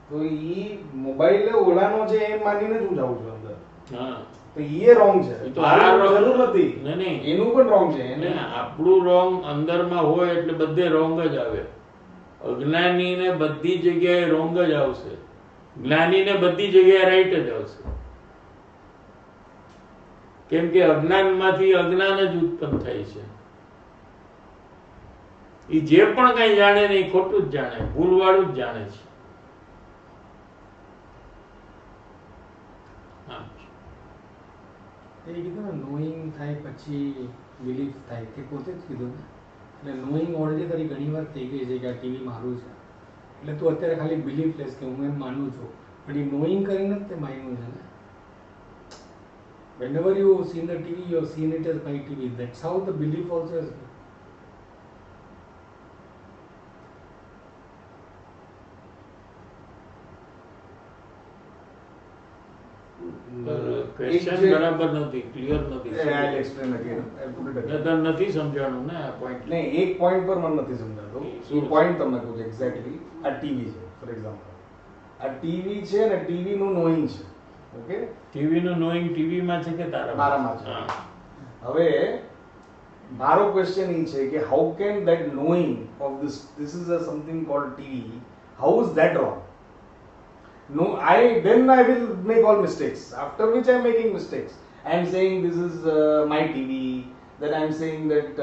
તો ઈ મોબાઈલ ઓલાનો છે એમ માનીને જ હું જાઉં છું અંદર. હા, તો ઈ રોંગ છે. તો આ જરૂર નથી. નહીં, એનું પણ રોંગ છે. એને આપણું રોંગ અંદરમાં હોય એટલે બધે રોંગ જ આવે. અજ્ઞાનીને બધી જગ્યાએ રોંગ જ આવશે, જ્ઞાનીને બધી જગ્યાએ રાઈટ જ આવશે. કેમ કે અજ્ઞાનમાંથી અજ્ઞાન જ ઉત્પન્ન થાય છે. એ જે પણ કઈ જાણે ને એ ખોટું જ જાણે, ભૂલવાળું જ જાણે છે. એ કીધું ને નોઈંગ થાય પછી બિલીફ થાય, તે પોતે જ કીધું ને. એટલે નોઈંગ ઓલરેડી તારી ઘણી વાર થઈ ગઈ છે કે આ ટીવી મારું છે, એટલે તું અત્યારે ખાલી બિલીફ લેસ કે હું એમ માનું છું, પણ એ નોઈંગ કરીને જ તે માન્યું છે ને. whenever you see the TV, you have seen it as my TV. That's how the belief also is. Question બરાબર નથી, ક્લિયર નથી. I'll explain again. I'll put it again. તને નથી સમજાણું ને આ પોઈન્ટ? નહીં, એક પોઈન્ટ પર મને નથી સમજાતો. એ પોઈન્ટ તમને કહું છું એક્ઝેક્ટલી. આ ટીવી છે ફોર એક્ઝામ્પલ, આ ટીવી છે ને ટીવી નું નોઈંગ છે. ઓકે, ટીવી નું નોઈંગ ટીવી માં છે કે મારામાં છે. હવે મારો ક્વેશ્ચન એ છે કે how can that knowing of this is a something called TV, how is that wrong? No, then I will make all mistakes, after which I am making mistakes. I am saying this is my TV, then I am saying that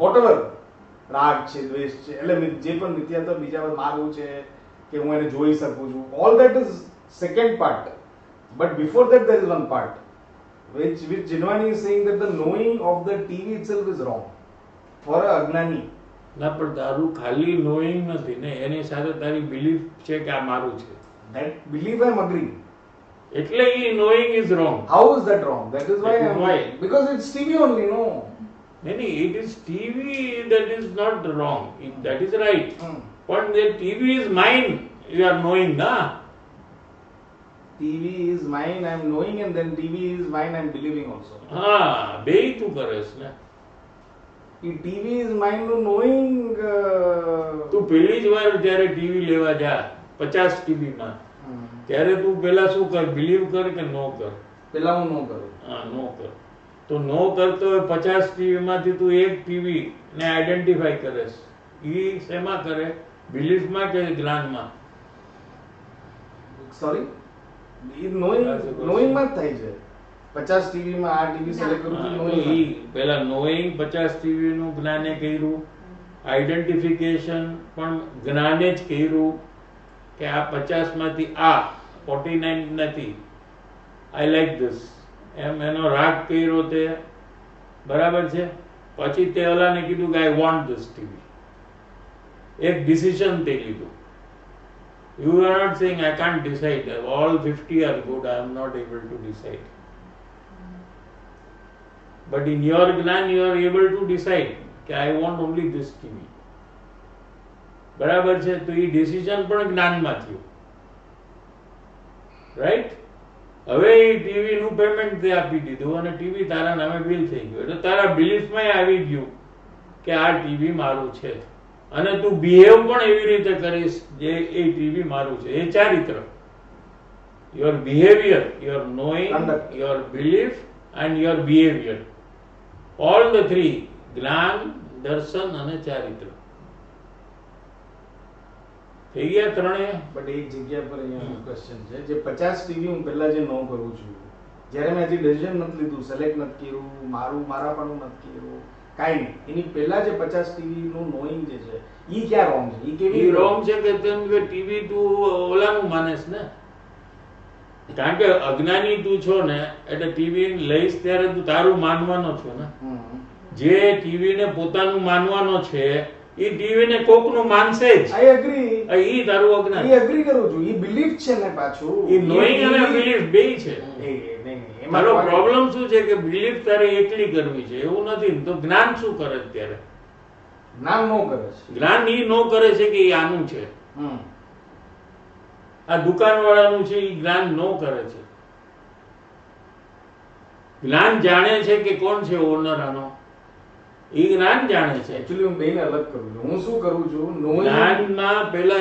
whatever રાગ છે, દ્વેષ છે, એટલે જે પણ મિથ્યાત્વ બીજા પર મારવું છે કે હું એને જોઈ શકું છું, all that is second part. But before that there is one part which Jinwani is saying that the knowing of the TV itself is wrong for a અજ્ઞાની. ના, પણ તારું ખાલી નોઈંગ નથી ને, એની સાથે તારી બિલીફ છે કે આ મારું છે. That belief I am agreeing. એટલે એ knowing is wrong. How is that wrong? That is why That is I am why. because it's TV only, no. નહીં, it is TV that is not wrong. That is right. But the TV is mine. You are knowing, na? TV is mine, I am knowing, and then TV is mine, I am believing also. હા, બેય તું કરેસ ને. TV is mine નું knowing. તું પહેલી જ વાર જ્યારે ટીવી લેવા જા 50 ટીવી માં, ત્યારે તું પેલા શું કર, બિલીવ કર કે નો કર? પેલા હું નો કરું. હા, નો કર. તો નો કરતો 50 ટીવી માંથી તું એક ટીવી ને આઈડેન્ટિફાઈ કરેસ. ઈ શેમાં કરે? બિલીફ માં કે જ્ઞાન માં? સોરી, એ knowing માં જ થાય છે. 50 ટીવી માં આ ટીવી સિલેક્ટ કરું છું, knowing માં. ઈ પેલા નોઈંગ 50 ટીવી નું જ્ઞાને કર્યું, આઈડેન્ટિફિકેશન પણ જ્ઞાને જ કર્યું કે આ 50 માંથી આ 49 નથી, આઈ લાઈક ધીસ, એમ એનો રાગ કર્યો તે બરાબર છે. પછી તે ઓલાને કીધું કે આઈ વોન્ટ ધીસ ટીવી, એક ડિસિઝન તે લીધું. You are not saying I can't decide, all 50 are good, I am not able to decide. But in your Gnan you are able to decide કે I want only this TV. બરાબર છે? તો એ decision પણ જ્ઞાનમાં થયું, right? હવે એ TV નું payment તે આપી દીધું અને ટીવી તારા નામે બિલ થઈ ગયું, એટલે તારા બિલીફમાં આવી ગયું કે આ ટીવી મારું છે, અને તું બિહેવ પણ એવી રીતે કરીશ જે એ ટીવી મારું છે. એ ચારિત્ર, your behaviour, your knowing, your belief and your behaviour, all the three, જ્ઞાન, દર્શન અને ચારિત્ર થઈ ગયા ત્રણે. બટ એક જગ્યા પર અહીંયા ક્વેશ્ચન છે, જે 50 ટીવી હું પહેલા જે નો કરું છું, જ્યારે મેં હજી ડિસિઝન નથી લીધું, સિલેક્ટ નથી કર્યું, મારાપણું નથી કર્યું, કાંઈ નહીં, એની પહેલા જે 50 ટીવી નું નોઈંગ જે છે ઈ ક્યાં રોંગ છે? ઈ કેવી રોંગ છે કે તેમ કે ટીવી તું ઓલાનું માનેસ ને, કારણ કે અજ્ઞાની તું છો ને, એટલે ટીવી લઈશ ત્યારે તું તારું માનવાનો છો ને. જે ટીવી ને પોતાનું માનવાનો છે એ ટીવી ને કોક નું માનશે જ. I agree. ઈ તારું અજ્ઞાન. એ એગ્રી કરું છું. ઈ બિલીફ છે ને પાછું. ઈ નોઈંગ અને બિલીફ બેય છે. મારો પ્રોબ્લેમ શું છે કે બિલીફ તારે એકલી કરવી છે એવું નથી. તો જ્ઞાન શું કરે ત્યારે? જ્ઞાન નો કરે છે. જ્ઞાન ઈ નો કરે છે કે ઈ આનું છે. આ દુકાન વાળાનું છે ઈ જ્ઞાન નો કરે છે. જ્ઞાન જાણે છે કે કોણ છે ઓનર આનો. ઈ જ્ઞાન જાણે છે. એકચ્યુઅલી હું બેને અલગ કરું છું. હું શું કરું છું, જ્ઞાનમાં પેલા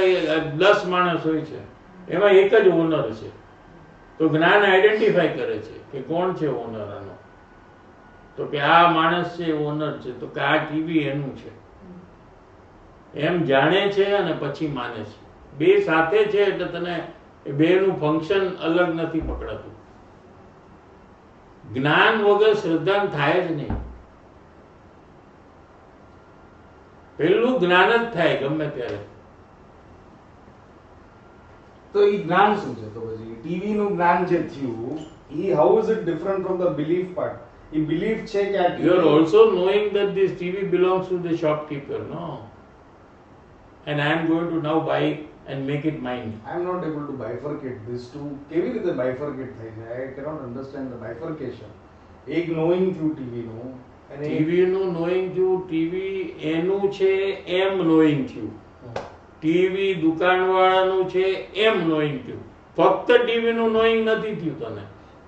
10 માણસ હોય છે, એમાં એક જ ઓનર છે. તો જ્ઞાન આઈડેન્ટિફાઈ કરે છે કે કોણ છે ઓનર આનો. તો કે આ માણસ છે ઓનર છે, તો કે આ ટીવી એનું છે એમ જાણે છે અને પછી માને છે. બે સાથે છે એટલે તને બે નું ફંક્શન અલગ નથી પકડાતું. જ્ઞાન વગર શ્રદ્ધા થાય જ નહીં. પેલું જ્ઞાન જ થાય ગમે ત્યારે. તો ઈ જ્ઞાન શું છે? તો પછી ટીવી નું જ્ઞાન જે થયું, ઈ how is it different from the belief part? ઈ બિલીફ છે કે આ you are also knowing that this TV belongs to the shopkeeper, no? And I am going to now buy and make it mine. I am not able to bifurcate this two. કેવી રીતે bifurcate થઈ જાય? I cannot understand the bifurcation. એક knowing through TV નું અને TV નું knowing થયું, TV એનું છે એમ knowing થયું. TV દુકાનવાળાનું છે એમ knowing થયું. ફક્ત TV નું knowing નથી થયું તને.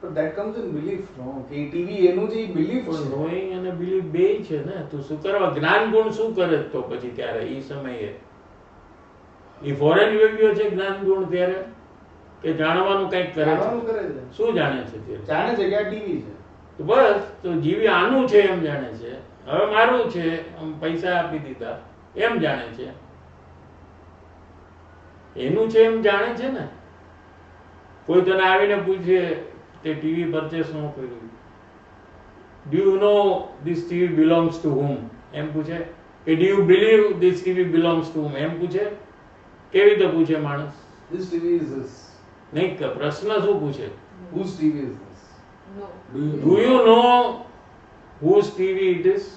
but that comes in belief, no? કે TV એનું જે belief છે. knowing અને belief બેય છે ને. તું શું કરવા? જ્ઞાન ગુણ શું કરે તો પછી ત્યારે ઈ સમયે ઈ ફોરેન યોગ્ય છે જ્ઞાન ગુણ ત્યારે કે જાણવાનું કંઈક કરે છે. શું જાણે છે ત્યારે? જાણે છે કે આ ટીવી છે. તો બસ તો જીવી આનું છે એમ જાણે છે. હવે મારું છે, પૈસા આપી દીધા એમ જાણે છે. એનું છે એમ જાણે છે ને. કોઈ તને આવીને પૂછે તે ટીવી પરચેસ ન કર્યું, do you know this TV belongs to whom એમ પૂછે કે do you believe this TV belongs to whom એમ પૂછે? કેવી રીતે પૂછે માણસ? This TV is this. નહીં, પ્રશ્ન શું પૂછે? Whose TV is this? No. Do you know whose TV it is?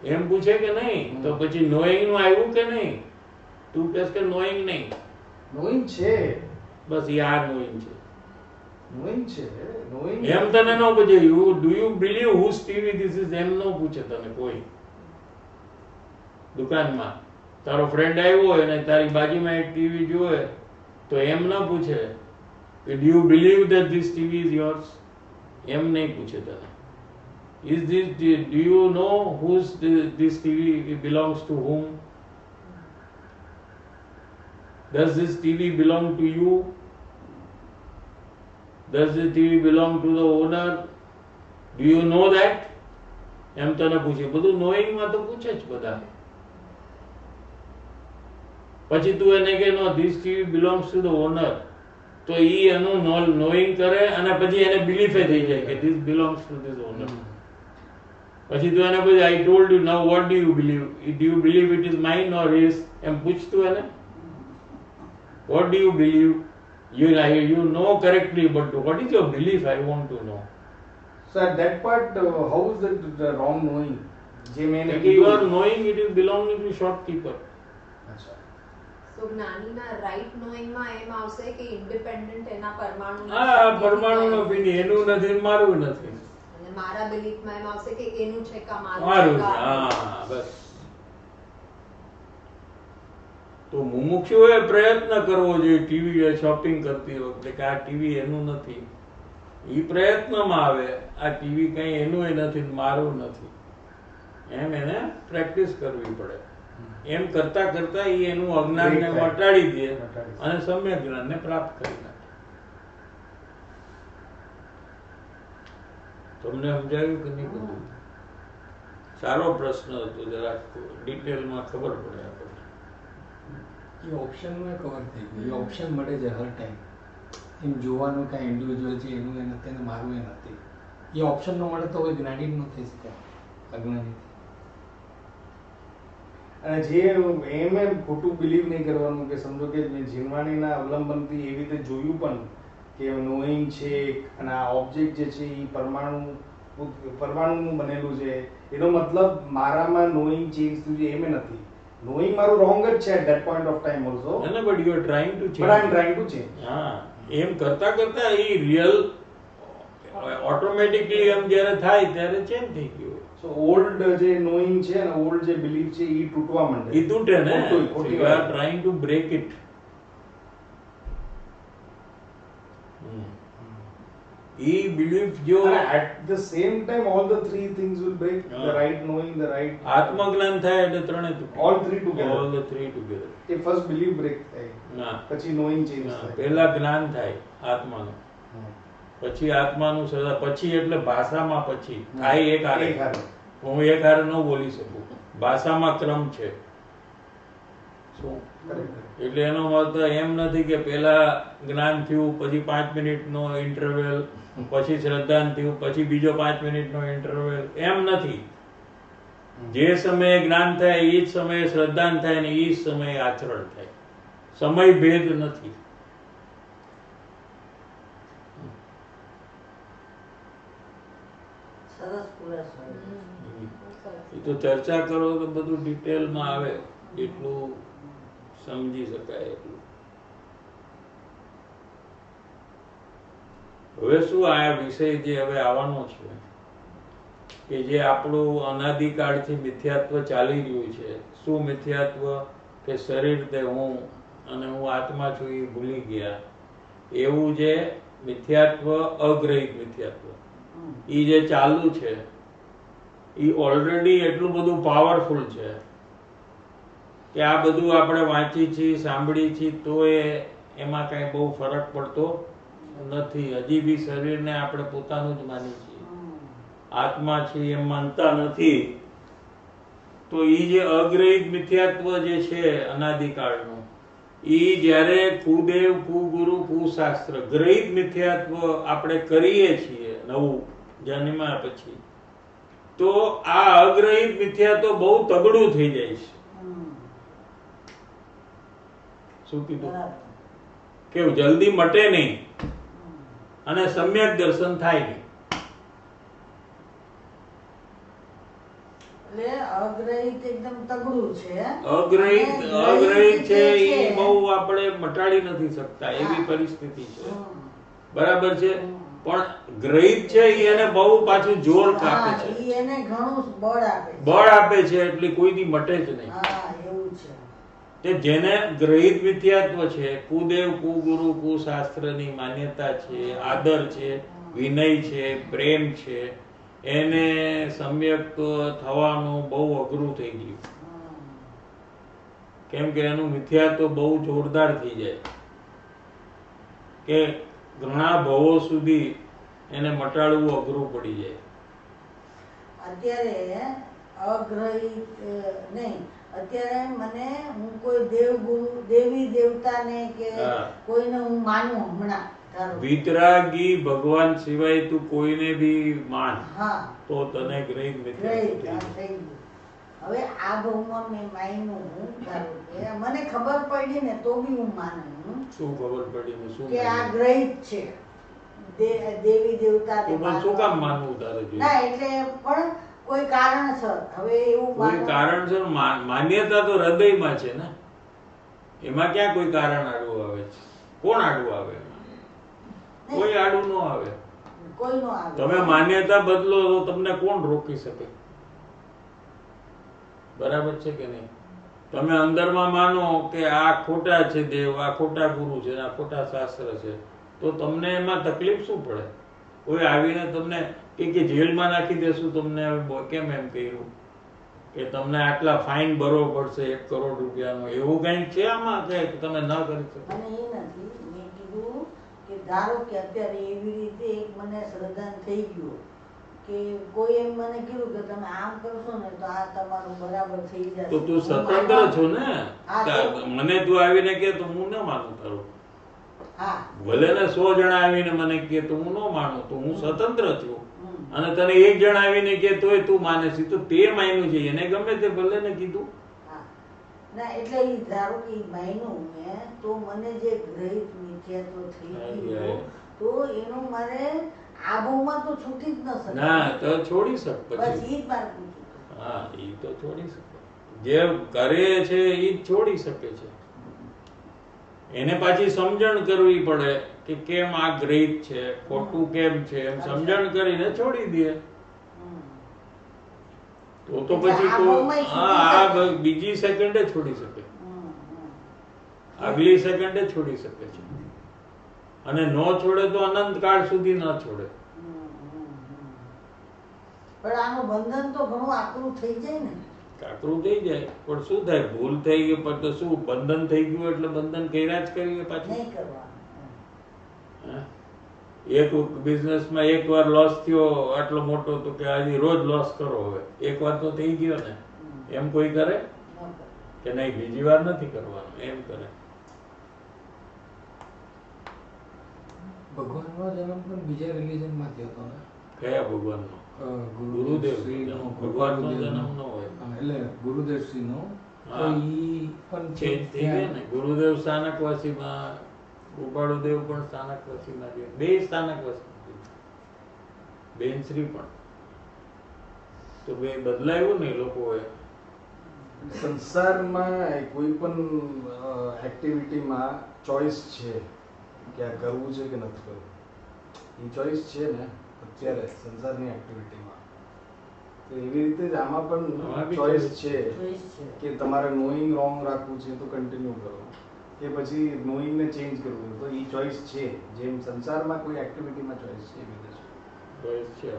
એમ પૂછે કે નહીં? તો પછી નોઈંગ નું આવ્યું કે નહીં? તું કહેશ કે નોઈંગ નહીં. Knowing છે. બસ ઈ આ નોઈંગ છે. Knowing છે. Knowing. એમ તને ન પૂછે do you believe whose TV this is એમ ન પૂછે તને કોઈ. દુકાનમાં તારો ફ્રેન્ડ આવ્યો હોય અને તારી બાજુમાં એક ટીવી જોવે તો એમ ન પૂછે કે do you believe that this TV is yours એમ નહીં પૂછે તને. Is this do you know whose this TV belongs to whom? Does this TV belong to you? Does this TV belong to the owner? Do you know that? એમ તને પૂછે. બધું knowing માં તો પૂછે જ બધા. પછી તું એને કે know this TV belongs to the owner, તો ઈ એનું નોઈંગ કરે અને પછી એને બિલીફે થઈ જાય કે this belongs to this owner. પછી તું એને પૂછે I told you, now what do you believe? Do you believe it is mine or his? એમ પૂછતું એને. What do you believe? You know correctly, but what is your belief? I want to know. So at that part, how is that the wrong knowing? જે મેં You are knowing it is belonging to shopkeeper. અચ્છા. So જ્ઞાનીના right knowing માં એમ આવશે કે independent એના પરમાણુ હા, પરમાણુનો ફીની એનું નથી ને મારું નથી. અને મારા બિલીફ માં એમ આવશે કે એનું છે કા મારું મારું છે. છે કા. હા, બસ. તો મુમુક્ષુએ પ્રયત્ન કરવો જોઈએ ટીવી શોપિંગ કરતી વખતે કે આ ટીવી એનું નથી. ઈ પ્રયત્નમાં આવે આ ટીવી કઈ એનું નથી મારું નથી એમ એને પ્રેક્ટિસ કરવી પડે. એમ કરતા કરતા ઈ એનું અજ્ઞાનને મટાડી દે અને સમ્યક જ્ઞાનને પ્રાપ્ત કરી નાખે. તમને સમજાયું કે નહીં? બધું સારો પ્રશ્ન હતો. જરાક ડિટેલમાં ખબર પડે આપણને. એ ઓપ્શનમાં કવર થઈ ગયું. એ ઓપ્શન મળે છે હર ટાઈમ. એમ જોવાનું કાંઈ ઇન્ડિવિજ્યુઅલ છે એનું એ નથી અને મારું એ નથી. એ ઓપ્શન ન મળે તો કોઈ જ્ઞાની ન થઈ શકે, અજ્ઞાની. અને જે એમ ખોટું બિલીવ નહીં કરવાનું કે સમજો કે મેં જીનવાણીના અવલંબનથી એવી રીતે જોયું પણ કે નોઈંગ છે અને આ ઓબ્જેક્ટ જે છે એ પરમાણુ પરમાણુનું બનેલું છે, એનો મતલબ મારામાં નોઈંગ ચેન્જ થયું છે એમ નથી. નોઈંગ મારું રોંગ જ છે at that point of time also. No, but you are trying to change. But I am trying to change. હા, એમ કરતા કરતા એ રિયલ ઓટોમેટિકલી એમ જ્યારે થાય ત્યારે ચેન્જ થઈ ગયું. So old જે knowing છે ને old જે belief છે એ તૂટવા માંડે. એ તૂટે ને. ખોટી You are વાત. trying to break it. A belief જો And at the same time all the three things will break. હા. The right knowing, the right આત્મજ્ઞાન થાય એટલે ત્રણે તૂટે. all three together. All the three together. કે first belief break થાય, ના પછી knowing change ના, થાય. પહેલા જ્ઞાન થાય આત્માનું, પછી આત્માનું સદા, પછી એટલે ભાષામાં પછી થાય એક હારે. એક હારે. હું એક હારે ન બોલી શકું, ભાષામાં ક્રમ છે. શું Correct. એટલે એનો મતલબ એમ નથી કે પહેલા જ્ઞાન થયું પછી 5 મિનિટનો ઇન્ટરવેલ, પછી શ્રદ્ધાન થયું પછી બીજો 5 મિનિટનો ઇન્ટરવેલ, એમ નથી. જે સમયે જ્ઞાન થાય એ જ સમયે શ્રદ્ધાન થાય ને એ જ સમયે આચરણ થાય. સમય ભેદ નથી. સરસ ખુલાસો. એ તો ચર્ચા કરો તો બધું ડિટેલમાં આવે, એટલું સમજી શકાય એટલું. હવે શું આ વિષય જે હવે આવવાનો છે કે જે આપણું અનાદિકાળથી મિથ્યાત્વ ચાલી રહ્યું છે. શું મિથ્યાત્વ? કે શરીર તે હું અને હું આત્મા છું એ ભૂલી ગયા, એવું જે મિથ્યાત્વ, અગ્રહિત મિથ્યાત્વ એ જે ચાલુ છે એ ઓલરેડી એટલું બધું પાવરફુલ છે કે આ બધું આપણે વાંચી છીએ, સાંભળી છીએ, તો એમાં કઈ બહુ ફરક પડતો નથી. હજી બી શરીરને આપણે પોતાનું જ માની છીએ, આત્મા છે એમ માનતા નથી. તો એ જે અગ્રહિત મિથ્યાત્વ જે છે અનાદિકાળનું, એ જ્યારે કુદેવ, કુગુરુ, કુશાસ્ત્ર ગ્રહિત મિથ્યાત્વ આપણે કરીએ છીએ નવું જન્મ્યા પછી, તો આ અગ્રહિત મિથ્યાત્વ બહુ તગડું થઈ જાય છે. શું કીધું? કે જલ્દી મટે નહીં અને સમ્યક દર્શન થાય નહીં. એટલે અગ્રહિત એકદમ તગડું છે. અગ્રહિત અને અગ્રહિત છે જે એ બહુ આપણે મટાડી નથી શકતા એવી પરિસ્થિતિ છે. બરાબર છે. પણ ગ્રહિત છે એ એને બહુ પાછું જોર આપે છે, ઈ એને ઘણું બળ આપે છે. બળ આપે છે, એટલે કોઈથી મટે જ નહીં. હા, એવું છે. કે જેને ગ્રહિત મિથ્યાત્વ છે, કુદેવ, કુગુરુ, કુશાસ્ત્રની માન્યતા છે, આદર છે, વિનય છે, પ્રેમ છે, એને સમ્યક થવાનું બહુ અઘરું થઈ ગયું. કેમ કે એનું મિથ્યાત્વ બહુ જોરદાર થઈ જાય કે ઘણા ભવો સુધી એને મટાડવું અઘરું પડી જાય. અત્યારે અગ્રહિત નહીં, અત્યારે મને હું કોઈ દેવગુરુ, દેવી દેવતાને કે હા. કોઈને હું માનું હમણાં ધારો. વિતરાગી ભગવાન સિવાય તું કોઈને બી માન, હા, તો તને ગ્રહિત મિથ્યાત્વ ગ્રહિત થઈ આ જાય. થઈ ગયું. હવે આ ભાવમાં મેં માન્યું, ધારો કે મને ખબર પડી ને તો બી હું માનું શું ખબર પડી ને શું કે આ માન્યું? ગ્રહિત છે, દેવી દેવતા તો પણ શું કામ માનવું તારે જોઈએ? ના, એટલે પણ કોઈ કારણસર હવે એવું કોઈ માનવું. કારણસર માન્યતા તો હૃદયમાં છે ને, એમાં ક્યાં કોઈ કારણ આડું આવે છે? કોણ આડું આવે એમાં? કોઈ આડું ન આવે. કોઈ નો આવે. તમે માન્યતા બદલો તો તમને કોણ રોકી શકે? બરાબર છે કે નહીં? તમે અંદરમાં માનો કે આ ખોટા છે દેવ, આ ખોટા ગુરુ છે, આ ખોટા શાસ્ત્ર છે, તો તમને એમાં તકલીફ શું પડે? કોઈ આવીને તમને કે જેલમાં નાખી દેશું તમને, કેમ એમ કર્યું કે તમને આટલા ફાઇન ભરવો પડશે 1 કરોડ રૂપિયાનો, એવું કંઈક છે આમાં કે તમે ન કરી શકો? મને એ નથી, મેં કીધું કે ધારો કે અત્યારે એવી રીતે એક મને શ્રદ્ધાન થઈ ગયું કે કોઈ એમ મને કીધું કે તમે આમ કરશો ને તો આ તમારું બરાબર થઈ જશે. તો તું સ્વતંત્ર છો ને. મને તું આવીને કે તો હું ન માનું તારું. હા, ભલે ને 100 જણા આવીને મને કે તો હું ન માનું, તો હું સ્વતંત્ર છું. અને તને 1 જણા આવીને કે તોય તું માને છે, તો તે માન્યું છે, એને ગમે તે ભલે ને કીધું. હા. ના, એટલે ઈ ધારો કે ઈ માન્યું મેં, તો મને જે ગ્રહિત મિથ્યાત્વ થઈ ગયું, તો એનું મારે આબોમાં તો છૂટી જ ન શકે. ના તો છોડી શક બસ પછી ઈ જ મારે પૂછ્યું. હા એ તો છોડી શકે, જે કરે છે એ જ છોડી શકે છે. એને પાછી સમજણ કરવી પડે કે કેમ આ ગ્રહિત છે, ખોટું કેમ છે, એમ સમજણ કરીને છોડી દે. તો પછી આ બીજી સેકન્ડે છોડી શકે, આગલી સેકન્ડે છોડી શકે છે, અને ન છોડે તો અનંત કાળ સુધી ન છોડે. પણ આનું બંધન તો ઘણું આકરું થઈ જાય ને. કાકરું થઈ જાય પણ શું થાય, ભૂલ થઈ ગઈ પણ તો શું, બંધન થઈ ગયું એટલે બંધન કર્યા જ કરીએ પાછું. નહીં કરવાનું. હા? એક બિઝનેસમાં એકવાર લોસ થયો આટલો મોટો તો કે આજે રોજ લોસ કરો, હવે એકવાર તો થઈ ગયો ને, એમ કોઈ કરે કે નહીં બીજી વાર નથી કરવાનું, એમ કરે. ભગવાનનો જન્મ પણ બીજા રિલીજનમાં થયો હતો ને? કયા ભગવાનનો? ગુરુદેવ શ્રીનો. ભગવાનનો જન્મ ન હોય. એટલે ગુરુદેવ શ્રીનો તો ઈ પણ ચેન્જ થઈ ગયા ને. ગુરુદેવ સ્થાનકવાસીમાં, ગોપાળુદેવ પણ સ્થાનકવાસીમાં છે, બે સ્થાનકવાસી, બેનશ્રી પણ. તો બે બદલાયું ને લોકોએ. સંસારમાં કોઈ પણ એક્ટિવિટીમાં ચોઇસ છે કે આ કરવું છે કે નથી કરવું. એ ચોઇસ છે ને અત્યારે સંસારની એક્ટિવિટીમાં, તો એવી રીતે જ આમાં પણ ચોઇસ છે કે તમારે નોઈંગ રોંગ રાખવું છે તો કન્ટિન્યુ કરો, કે પછી નોઈંગને ચેન્જ કરવું, તો એ ચોઇસ છે. જેમ સંસારમાં કોઈ એક્ટિવિટીમાં ચોઇસ છે એવી રીતે ચોઇસ છે.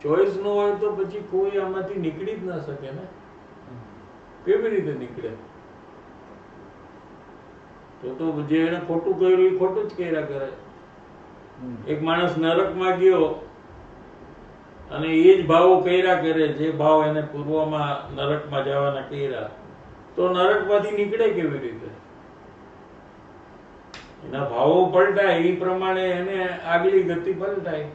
ચોઇસ ન હોય તો પછી કોઈ આમાંથી નીકળી જ ના શકે ને. કેવી રીતે નીકળે? તો જે એને ખોટું કર્યું એ ખોટું જ કર્યા કરે. એક માણસ નરકમાં ગયો અને એ જ ભાવો કર્યા કરે જે ભાવ એને પૂર્વમાં નરકમાં જવાના કર્યા, તો નરકમાંથી નીકળે કેવી રીતે? એના ભાવો પલટાય એ પ્રમાણે એને આગલી ગતિ પલટાય.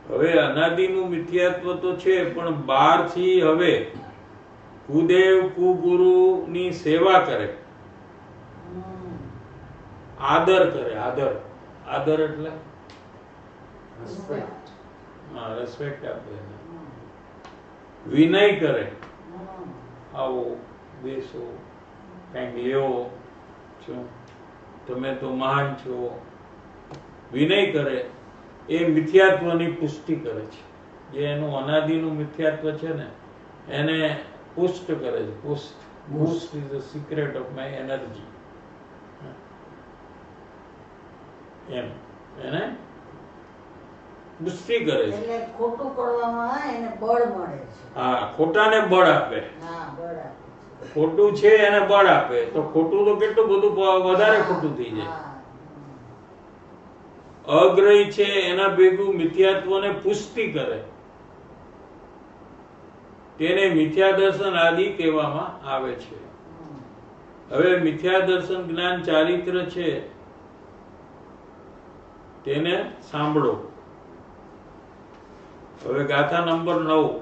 હવે અનાદિનું મિથ્યાત્વ તો છે, પણ બહારથી હવે કુદેવ કુગુરુની સેવા કરે, આદર કરે. આદર એટલે રિસ્પેક્ટ આપે, વિનય કરે. આવો બેસો, કંઈક લેવો છો, તમે તો મહાન છો, વિનય કરે. એ મિથ્યાત્વની પુષ્ટિ કરે છે. જે એનું અનાદિનું મિથ્યાત્વ છે ને એને પુષ્ટ કરે છે. Boost is the secret of my energy. એમ એને પુષ્ટિ કરે છે. એટલે ખોટું કરવામાં એને બળ મળે છે. હા, ખોટાને બળ આપે. હા, બળ આપે છે. ખોટું છે એને બળ આપે, તો ખોટું તો કેટલું બધું વધારે ખોટું થઈ જાય. અગ્રહી છે એના ભેગું મિથ્યાત્વને પુષ્ટિ કરે, તેને મિથ્યા દર્શન આદિ કહેવામાં આવે છે. હવે મિથ્યા દર્શન જ્ઞાન ચારિત્ર છે તેને સાંભળો. હવે ગાથા નંબર 9.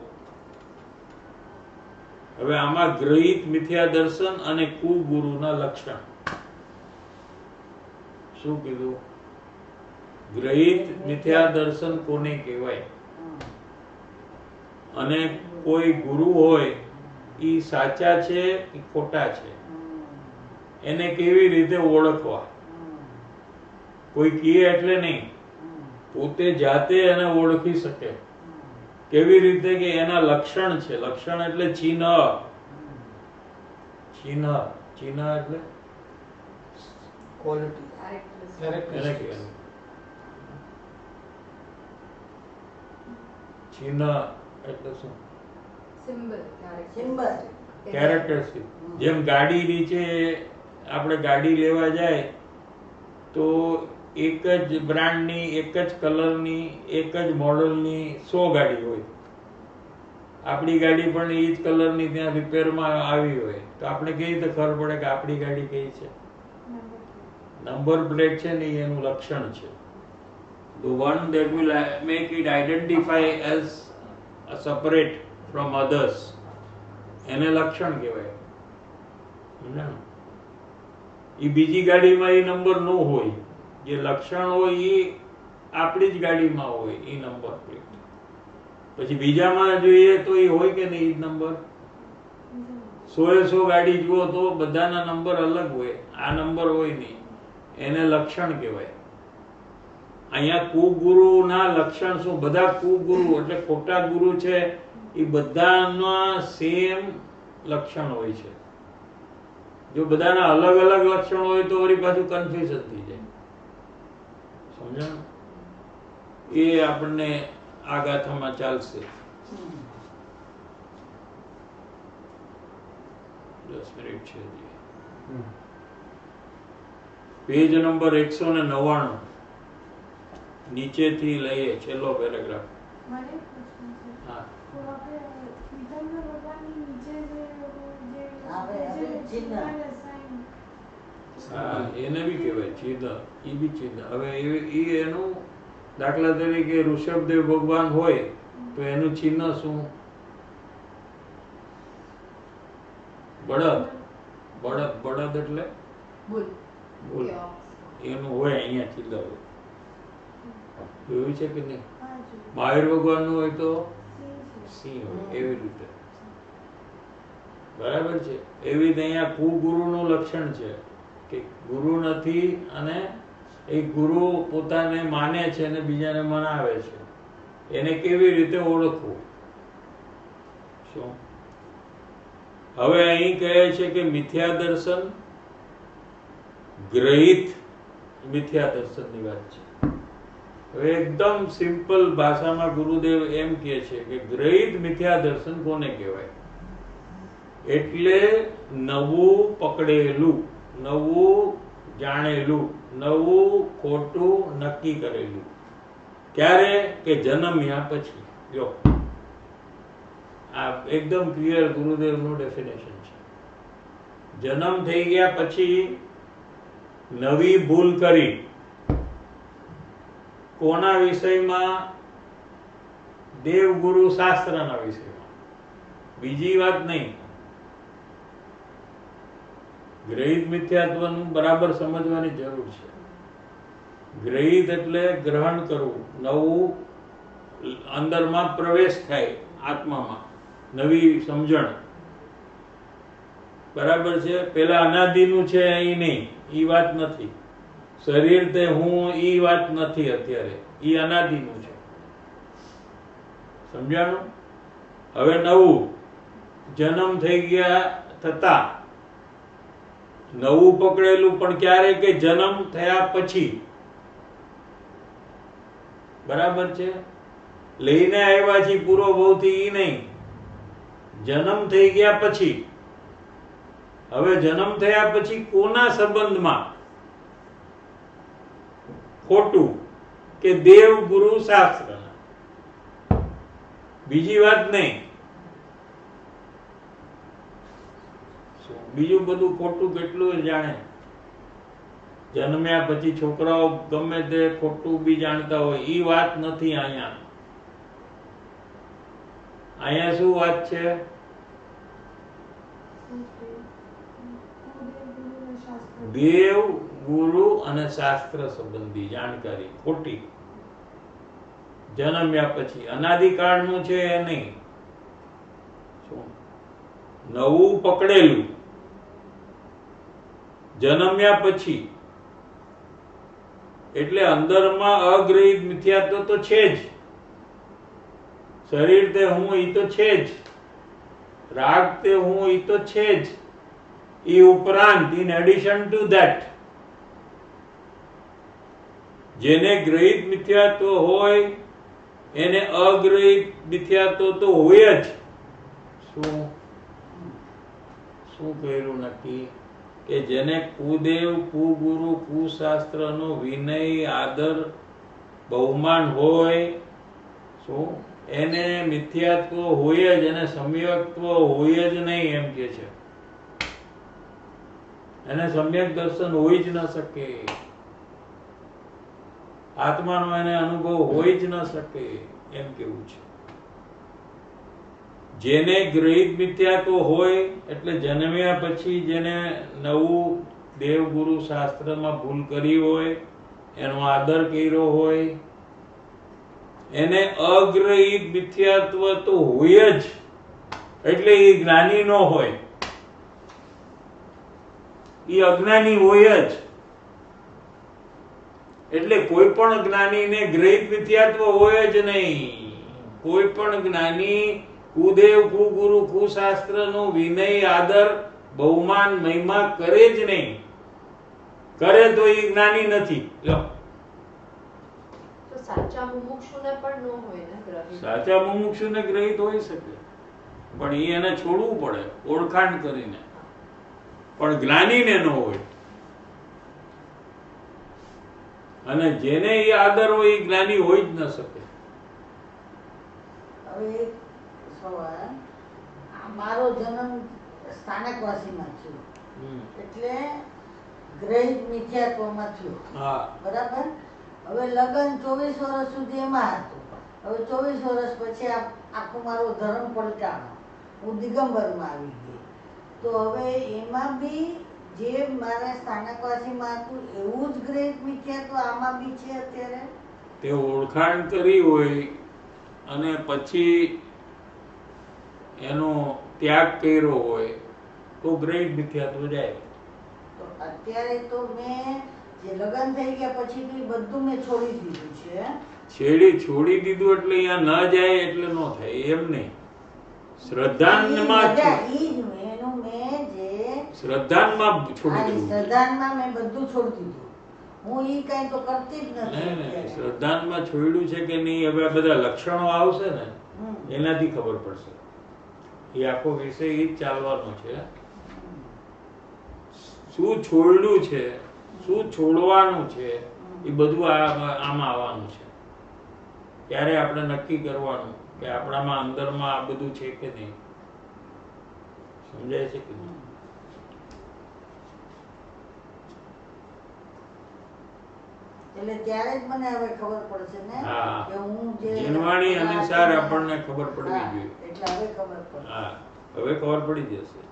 હવે આમાં ગ્રહિત મિથ્યા દર્શન અને કુગુરુના લક્ષણ શું કીધું? ગ્રહિત મિથ્યા દર્શન કોને કહેવાય? અને કોઈ ગુરુ હોય એ સાચા છે કે ખોટા છે એને કેવી રીતે ઓળખવા? કોઈ કહે એટલે નહીં, પોતે જાતે એને ઓળખી શકે. કેવી રીતે? કે એના લક્ષણ છે. લક્ષણ એટલે ચિહ્ન. ચિહ્ન એટલે ક્વોલિટી. ચિહ્ન એટલે શું? સિમ્બલ. કેરેક્ટરિસ્ટિક. જેમ ગાડી નીચે આપણે ગાડી લેવા જાય તો એક જ બ્રાન્ડની, એક જ કલરની, એક જ મોડલની 100 ગાડી હોય. આપણી ગાડી પણ એ જ કલરની ત્યાં રિપેરમાં આવી હોય તો આપણે કેવી રીતે ખબર પડે કે આપણી ગાડી કઈ છે? નંબર પ્લેટ છે ને એનું લક્ષણ છે. The one that will make it identify as a separate from others, એને લક્ષણ કહેવાય. સમજાણું? એ બીજી ગાડીમાં એ નંબર ન હોય, જે લક્ષણ હોય એ આપણી જ ગાડીમાં હોય એ નંબર પ્લેટ. પછી બીજામાં જોઈએ તો એ હોય કે નહીં એ નંબર? 100 ગાડી જુઓ તો બધાના નંબર અલગ હોય, આ નંબર હોય નહીં, એને લક્ષણ કહેવાય. અહીંયા કુગુરુના લક્ષણ શું? બધા કુગુરુ એટલે ખોટા ગુરુ છે એ બધાના સેમ લક્ષણ હોય છે. જો બધાના અલગ અલગ લક્ષણ હોય તો વળી પાછું કન્ફ્યુઝન થઈ જાય. સમજાણું? એ આપણને આ ગાથામાં ચાલશે. 10 મિનિટ છે. પેજ નંબર 199 નીચેથી લઈએ, છેલ્લો પેરેગ્રાફ. મારે એક પ્રશ્ન છે. હા, તો આપણે શ્રીધરના ભગવાનની નીચે આવે, આવે, ચિહ્ન. હા, એને બી કહેવાય ચિહ્ન, એ બી ચિહ્ન. હવે એ એનું દાખલા તરીકે ઋષભદેવ ભગવાન હોય તો એનું ચિહ્ન શું? બળદ. બળદ એટલે બોલ બોલ. એનું હોય અહીંયા ચિહ્ન હોય. જોયું છે કે નહીં? મહાવીર ભગવાન નું હોય તો સિંહ હોય. એવી રીતે બરાબર છે. એવી રીતે અહીંયા કુગુરુ નું લક્ષણ છે કે ગુરુ નથી અને એ ગુરુ પોતાને માને છે અને બીજાને મનાવે છે. એને કેવી રીતે ઓળખવું? શું હવે અહીં કહે છે કે મિથ્યા દર્શન, ગ્રહિત મિથ્યા દર્શનની વાત છે. હવે એકદમ સિમ્પલ ભાષામાં ગુરુદેવ એમ કહે છે કે ગ્રહિત મિથ્યા દર્શન કોને કહેવાય? એટલે નવું પકડેલું, નવું જાણેલું, નવું ખોટું નક્કી કરેલું. ક્યારે? કે જન્મ્યા પછી. જો આ એકદમ ક્લિયર ગુરુદેવનું ડેફિનેશન છે. જન્મ થઈ ગયા પછી નવી ભૂલ કરી. કોના વિષયમાં? દેવગુરુ શાસ્ત્રના વિષયમાં. બીજી વાત નહીં. ગ્રહિત મિથ્યાત્વનું બરાબર સમજવાની જરૂર છે. ગ્રહિત એટલે ગ્રહણ કરવું, નવું અંદરમાં પ્રવેશ થાય આત્મામાં, નવી સમજણ. બરાબર છે? પેલા અનાદિનું છે એ નહીં, એ વાત નથી. શરીર તે હું એ વાત નથી અત્યારે, એ અનાદિનું છે. સમજાણું? હવે નવું જન્મ થઈ ગયા થતા નવું પકડેલું, પણ ક્યારે? કે જન્મ થયા પછી. બરાબર છે? લઈને આવ્યા છીએ પૂરો ભવથી ઈ નહીં, જન્મ થઈ ગયા પછી. હવે જન્મ થયા પછી કોના સંબંધમાં? ખોટું કે દેવ ગુરુ શાસ્ત્રના. બીજી વાત નહીં. બીજું બધું ખોટું કેટલું જાણે. જન્મ્યા પછી છોકરાઓ ગમે તે ખોટું બી જાણતા હોય, એ વાત નથી અહીંયા. અહીંયા શું વાત છે? દેવ ગુરુ અને શાસ્ત્ર સંબંધી જાણકારી ખોટી. જન્મ્યા પછી અનાદિકાળનું છે એ નહીં. નવું પકડેલું જન્મ્યા પછી, એટલે અંદરમાં અગ્રહિત મિથ્યાત્વ તો છે જ. શરીર તે હું એ તો છે જ, રાગ તે હું એ તો છે જ. એ ઉપરાંત ઇન એડિશન ટુ ધેટ જેને ગ્રહિત મિથ્યાત્વ હોય એને અગ્રહિત મિથ્યાત્વ તો હોય જ. શું શું કર્યું નક્કી? કે જેને કુદેવ, કુગુરુ, કુશાસ્ત્રનો વિનય, આદર, બહુમાન હોય, શું એને મિથ્યાત્વ હોય જ, એને સમ્યક્ત્વ હોય જ નહીં એમ કે છે. એને સમ્યક દર્શન હોય જ ન શકે, આત્માનો એને અનુભવ હોય જ ન શકે એમ કેવું છે. જેને ગ્રહિત મિથ્યાત્વ હોય એટલે જન્મ્યા પછી જેને નવું દેવગુરુ શાસ્ત્રમાં ભૂલ કરી હોય, એનો આદર કર્યો હોય, એને અગ્રહિત મિથ્યાત્વ તો હોય જ, એટલે એ જ્ઞાની ન હોય, એ અજ્ઞાની હોય જ. એટલે કોઈ પણ જ્ઞાનીને ગ્રહિત મિથ્યાત્વ હોય જ નહીં. કોઈ પણ જ્ઞાની કુદેવ કુગુરુ કુશાસ્ત્રનો વિનય આદર બહુમાન મહિમા કરે જ નહીં. કરે તો એ જ્ઞાની નથી. લો, તો સાચા મુમુક્ષુને પણ ન હોય ને ગ્રહિત. સાચા મુમુક્ષુને ગ્રહિત હોઈ શકે, પણ એને છોડવું પડે ઓળખાણ કરીને, પણ જ્ઞાનીને ન હોય. અને જેને એ આદર હોય એ જ્ઞાની હોય જ ન શકે. હવે એક સવાલ, આ મારો જન્મ સ્થાનકવાસીમાં થયો, એટલે ગ્રહિત મિથ્યાત્વમાં થયો, હા, બરાબર. હવે લગ્ન 24 વર્ષ સુધી એમાં હતું. હવે 24 વર્ષ પછી આખું મારો ધર્મ પલટાણો, હું દિગંબરમાં આવી ગઈ. તો હવે એમાં બી જે મારા સ્થાનકવાસીમાં હતું એવું જ ગ્રહિત મિથ્યાત્વ આમાં બી છે અત્યારે? તે ઓળખાણ કરી હોય અને પછી એનો ત્યાગ કર્યો હોય તો ગ્રહિત મિથ્યાત્વ જાય. તો અત્યારે તો મેં જે લગ્ન થઈ ગયા પછી તો એ બધું મેં છોડી દીધું છે. છોડી દીધું એટલે અહીંયા ન જાય એટલે ન થાય એમ નહીં. શ્રદ્ધાનમાં શ્રદ્ધાનમાં છોડી દીધું. શ્રદ્ધાનમાં મેં બધું છોડી દીધું. હું ઈ કઈ તો કરતી જ નથી. શ્રદ્ધાનમાં છોડ્યું છે કે નહીં, હવે આ બધા લક્ષણો આવશે ને એનાથી ખબર પડશે. એ આખો વિષય ઈ જ ચાલવાનો છે. શું છોડ્યું છે, શું છોડવાનું છે, એ બધું આમાં આવવાનું છે. ત્યારે આપણે નક્કી કરવાનું કે આપણામાં અંદરમાં આ બધું છે કે નહીં. સમજાય છે કે નહીં? એટલે ત્યારે જ મને હવે ખબર પડશે ને કે હું જે જીનવાણી અનુસાર આપણને ખબર પડવી જોઈએ. એટલે હવે ખબર પડશે. હા, હવે ખબર પડી જશે.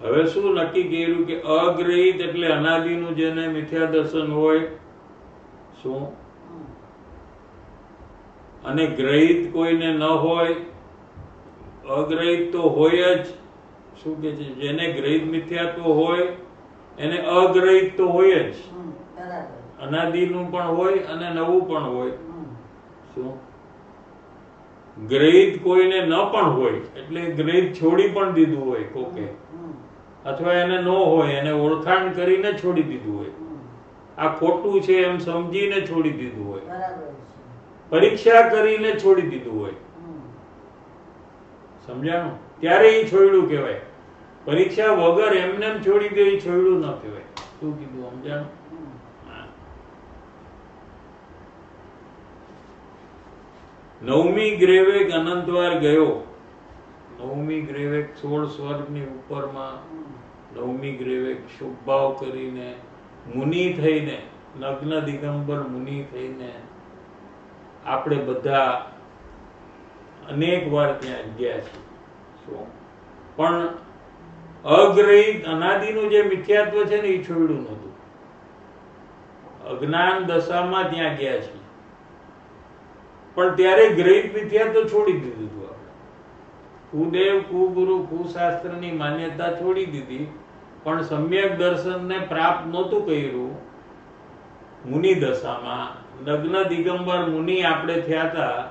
હવે શું નક્કી કર્યું કે અગ્રહિત એટલે અનાદિનું જેને મિથ્યા દર્શન હોય, શું, અને ગ્રહિત કોઈને ન હોય. અગ્રહિત તો હોય જ. શું કે છે, જેને ગ્રહિત મિથ્યાત્વ હોય એને અગ્રહિત તો હોય જ. અનાદિનું પણ હોય અને નવું પણ હોય. શું, ગ્રહિત કોઈને ન પણ હોય એટલે ગ્રહિત છોડી પણ દીધું હોય કોકે, અથવા એને ન હોય, એને ઓળખાણ કરીને છોડી દીધું હોય. આ ખોટું છે એમ સમજીને છોડી દીધું હોય, પરીક્ષા કરીને છોડી દીધું હોય. સમજાણું? ત્યારે એ છોડ્યું કહેવાય. પરીક્ષા વગર એમને છોડી દે એ છોડ્યું ન કહેવાય. શું કીધું? સમજાણું? નવમી ગ્રેવેગ અનંતવાર ગયો. નવમી ગ્રેવેગ 16 સ્વર્ગની ઉપરમાં નવમી ગ્રેવેગ શુભ ભાવ કરીને મુનિ થઈને, નગ્ન દિગંબર મુનિ થઈને આપણે બધા અનેક વાર ત્યાં ગયા છીએ. શું, પણ અગ્રહિત અનાદિનું જે મિથ્યાત્વ છે ને એ છોડ્યું નહોતું. અજ્ઞાન દશામાં ત્યાં ગયા છીએ, પણ ત્યારે ગ્રહિત મિથ્યાત્વ છોડી દીધું હતું. આપણે કુદેવ કુગુરુ કુશાસ્ત્રની માન્યતા છોડી દીધી, પણ સમ્યક દર્શનને પ્રાપ્ત નહોતું કર્યું. મુનિ દશામાં નગ્ન દિગંબર મુનિ આપણે થયા હતા.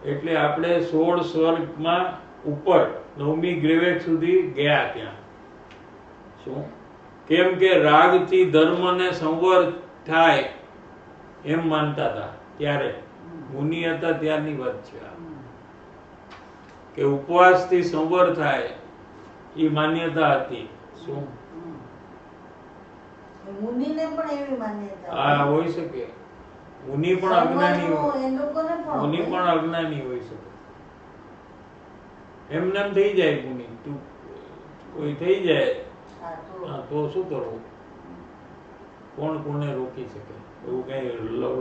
એટલે આપણે 16 સ્વર્ગમાં ઉપર નવમી ગ્રેવેગ સુધી ગયા ત્યાં. શું, કેમ કે રાગથી ધર્મને સંવર થાય એમ માનતા હતા. ત્યારે મુનિ હતા ત્યારની વાત છે કે ઉપવાસથી સંવર થાય એ માન્યતા હતી. શું, મુનિને પણ એવી માન્યતા? હા, હોઈ શકે. મુનિ પણ અજ્ઞાની મુનિ પણ અજ્ઞાની હોઈ શકે. એમને એમ થઈ જાય મુનિ. તું કોઈ થઈ જાય તો શું કરવું? કોણ કોને રોકી શકે? એવું કઈ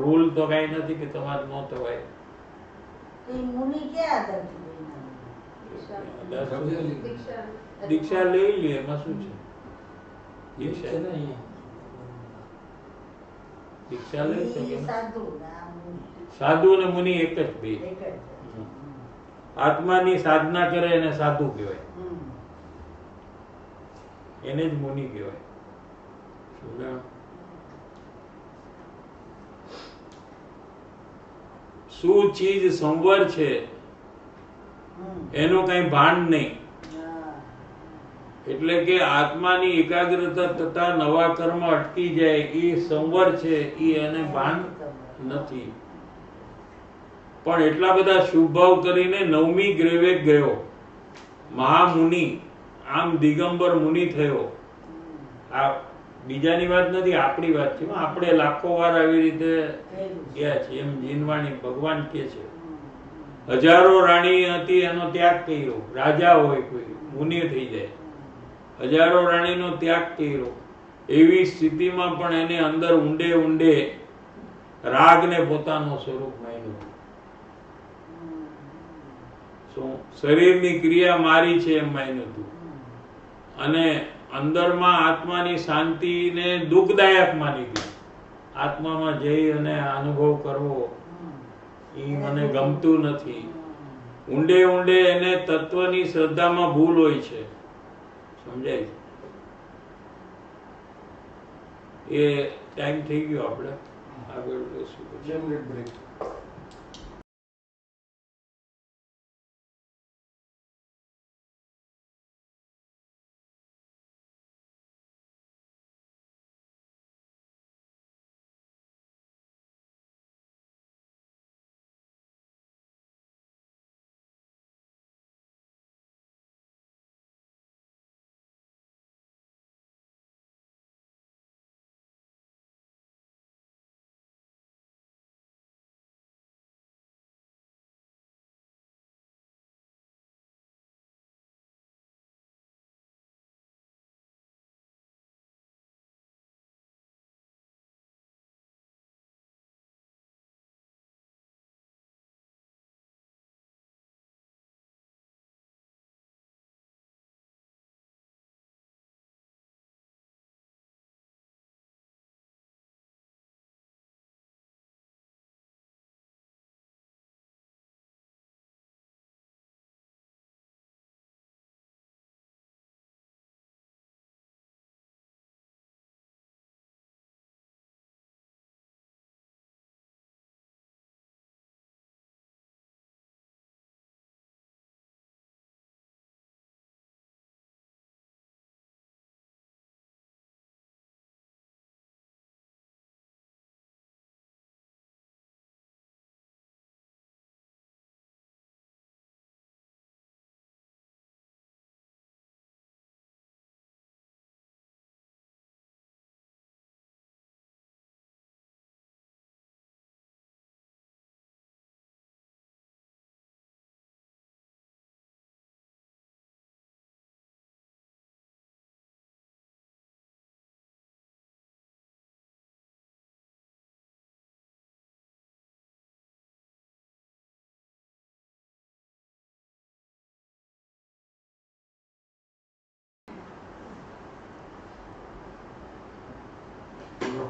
રૂલ તો કઈ નથી કે તમારે ન થવાય. તો એ મુનિ ક્યાં આધારથી બન્યા? દીક્ષા લઈ લે, એમાં શું છે? છે ને અહીંયા દીક્ષા લઈ શકે ઈ ને. સાધુ ને આ મુનિ. સાધુ અને મુનિ એક જ બે. એક જ છે. આત્માની સાધના કરે એને સાધુ કહેવાય, હમ. એને જ મુનિ કહેવાય. સમજાયું? શું ચીજ સંવર છે હમ. એનું કઈ ભાન નહીં. હા. એટલે કે આત્માની એકાગ્રતા તથા નવા કર્મ અટકી જાય એ સંવર છે, એ એને ભાન નથી. પણ એટલા બધા શુભ ભાવ કરીને 9મી ગ્રેવે ગયો મહામુનિ, આમ દિગંબર મુનિ થયો. આ બીજાની વાત નથી, આપણી વાત છે. આપણે લાખો વાર આવી રીતે ગયા છે. એમ જીનવાણી ભગવાન કે છે, હજારો રાણી હતી એનો ત્યાગ કર્યો. રાજા હોય કોઈ મુનિ થઈ જાય, હજારો રાણીનો ત્યાગ કર્યો. એવી સ્થિતિમાં પણ એને અંદર ઊંડે ઊંડે રાગને પોતાનું સ્વરૂપ માન્યું. શું શરીરની ક્રિયા મારી છે એમ માન્યું હતું, અને અંદરમાં આત્માની શાંતિને દુઃખદાયક માની હતી. આત્મામાં જઈ અને અનુભવ કરવો એ મને ગમતું નથી. ઊંડે ઊંડે એને તત્વની શ્રદ્ધામાં ભૂલ હોય છે. સમજાય? એ ટાઈમ થઈ ગયો, આપણે આગળ જઈશું. બ્રેક.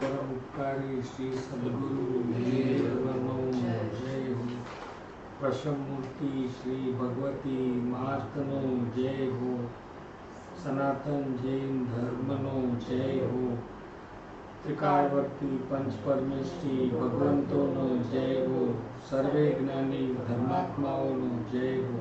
પરમ ઉપકારી શ્રી સદગુરુ દેવનો જય હો. પ્રસન્ન મૂર્તિ શ્રી ભગવતી માતનો જય હો. સનાતન જૈન ધર્મનો જય હો. ત્રિકાળવર્તી પંચ પરમેશ્વરી ભગવંતોનો જય હો. સર્વે જ્ઞાની ધર્માત્માઓનો જય હો.